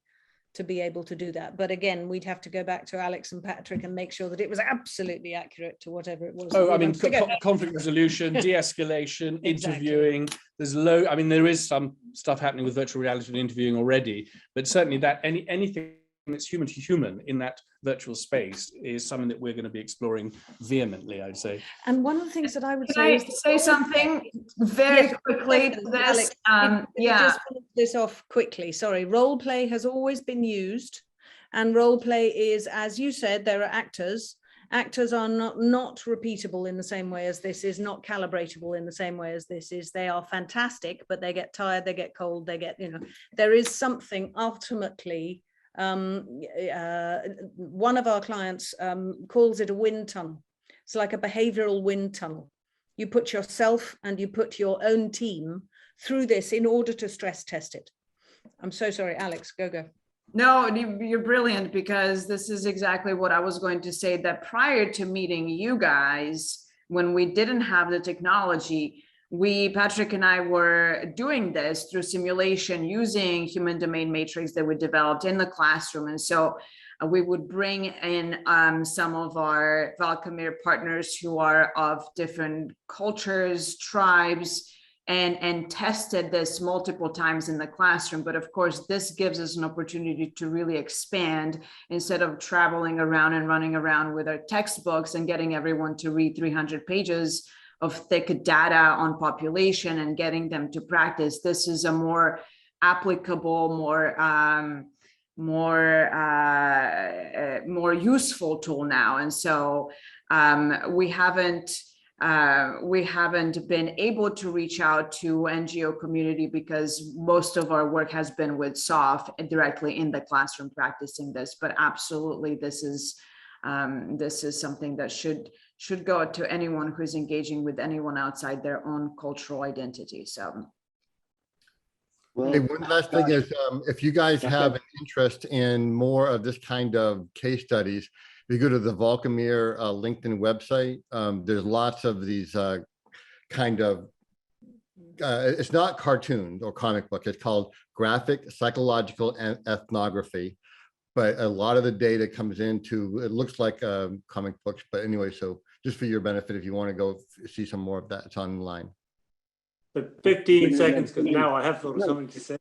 to be able to do that. But again, we'd have to go back to Alex and Patrick and make sure that it was absolutely accurate to whatever it was. Oh, I mean, conflict resolution, de-escalation, interviewing. There's I mean, there is some stuff happening with virtual reality and interviewing already, but certainly that anything that's human to human in that virtual space is something that we're going to be exploring vehemently, I'd say. And one of the things that I would say is say something very quickly to this. Just finish this off quickly. Sorry, role play has always been used, and role play is, as you said, there are actors. Actors are not repeatable in the same way as this is, not calibratable in the same way as this is. They are fantastic, but they get tired, they get cold, they get, there is something ultimately. One of our clients calls it a wind tunnel. It's like a behavioral wind tunnel. You put yourself and you put your own team through this in order to stress test it. I'm so sorry, Alex, go. No, you're brilliant, because this is exactly what I was going to say, that prior to meeting you guys, when we didn't have the technology, Patrick and I were doing this through simulation using human domain matrix that we developed in the classroom. And so we would bring in some of our Valkamir partners who are of different cultures, tribes, and tested this multiple times in the classroom. But of course, this gives us an opportunity to really expand instead of traveling around and running around with our textbooks and getting everyone to read 300 pages of thick data on population and getting them to practice. This is a more applicable, more useful tool now. And so we haven't been able to reach out to NGO community because most of our work has been with SOF directly in the classroom practicing this. But absolutely, this is something that should go to anyone who's engaging with anyone outside their own cultural identity. So, well, hey, one last thing is, if you guys have an interest in more of this kind of case studies, if you go to the Valkamir LinkedIn website, there's lots of these kind of, it's not cartoons or comic book, it's called graphic psychological ethnography. But a lot of the data comes into, it looks like comic books, but anyway, so just for your benefit, if you want to go see some more of that, it's online. But 15 seconds, because now I have thought of something to say.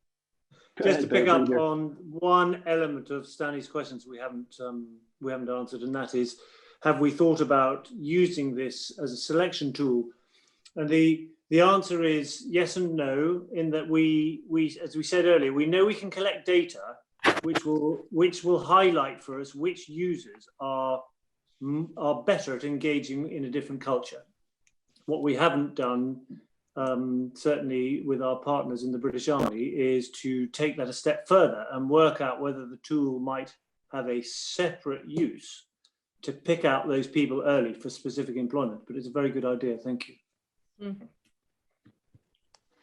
Just to pick up on one element of Stanley's questions we haven't answered, and that is, have we thought about using this as a selection tool? And the answer is yes and no, in that we as we said earlier, we know we can collect data which will highlight for us which users are better at engaging in a different culture. What we haven't done, certainly with our partners in the British Army, is to take that a step further and work out whether the tool might have a separate use to pick out those people early for specific employment. But it's a very good idea. Thank you. Mm-hmm.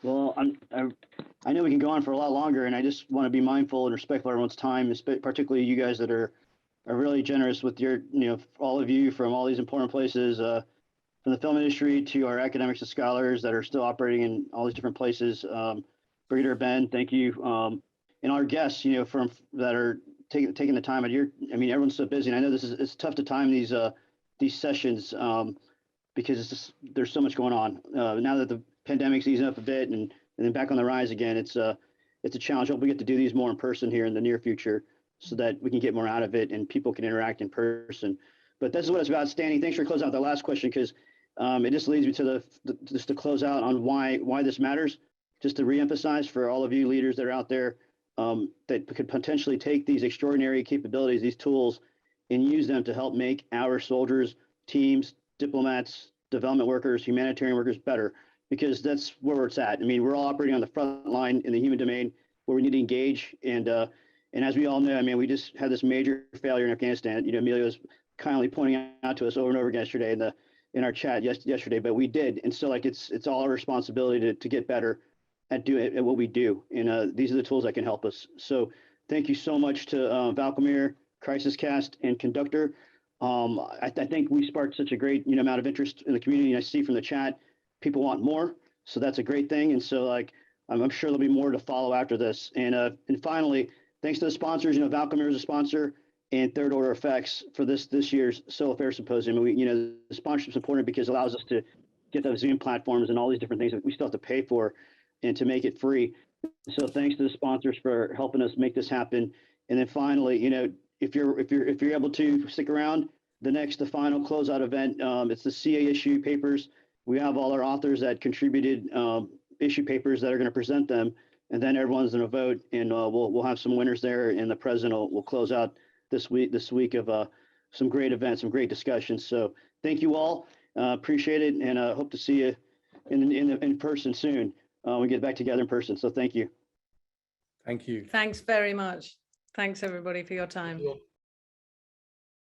Well, I know we can go on for a lot longer, and I just want to be mindful and respectful of everyone's time, particularly you guys that are really generous with your, all of you from all these important places, from the film industry to our academics and scholars that are still operating in all these different places. Brigadier Ben, thank you. And our guests, from that are taking the time out of everyone's so busy, and I know it's tough to time these sessions because there's so much going on. Now that the pandemic's easing up a bit and then back on the rise again, it's a challenge. I hope we get to do these more in person here in the near future so that we can get more out of it and people can interact in person. But this is what it's about. Stanley, thanks for closing out the last question, because it just leads me to just to close out on why this matters. Just to reemphasize for all of you leaders that are out there that could potentially take these extraordinary capabilities, these tools, and use them to help make our soldiers, teams, diplomats, development workers, humanitarian workers better, because that's where it's at. We're all operating on the front line in the human domain where we need to engage. And as we all know, we just had this major failure in Afghanistan. Amelia was kindly pointing out to us over and over again yesterday in our chat yesterday, but we did. And so it's all our responsibility to get better at what we do. And these are the tools that can help us. So thank you so much to Valcomir, Crisis Cast, and Conductor. I think we sparked such a great amount of interest in the community. And I see from the chat, people want more. So that's a great thing. And so I'm sure there'll be more to follow after this. And finally, thanks to the sponsors. Valcomir is a sponsor, and Third Order Effects for this year's Civil Affairs Symposium. The sponsorship is important because it allows us to get those Zoom platforms and all these different things that we still have to pay for, and to make it free. So thanks to the sponsors for helping us make this happen. And then finally, if you're able to stick around, the final closeout event, it's the CA issue papers. We have all our authors that contributed issue papers that are going to present them, and then everyone's going to vote, and we'll have some winners there, and the president will close out this week of some great events, some great discussions. So thank you all, appreciate it, and hope to see you in person soon. We get back together in person. So thank you. Thank you. Thanks very much. Thanks everybody for your time.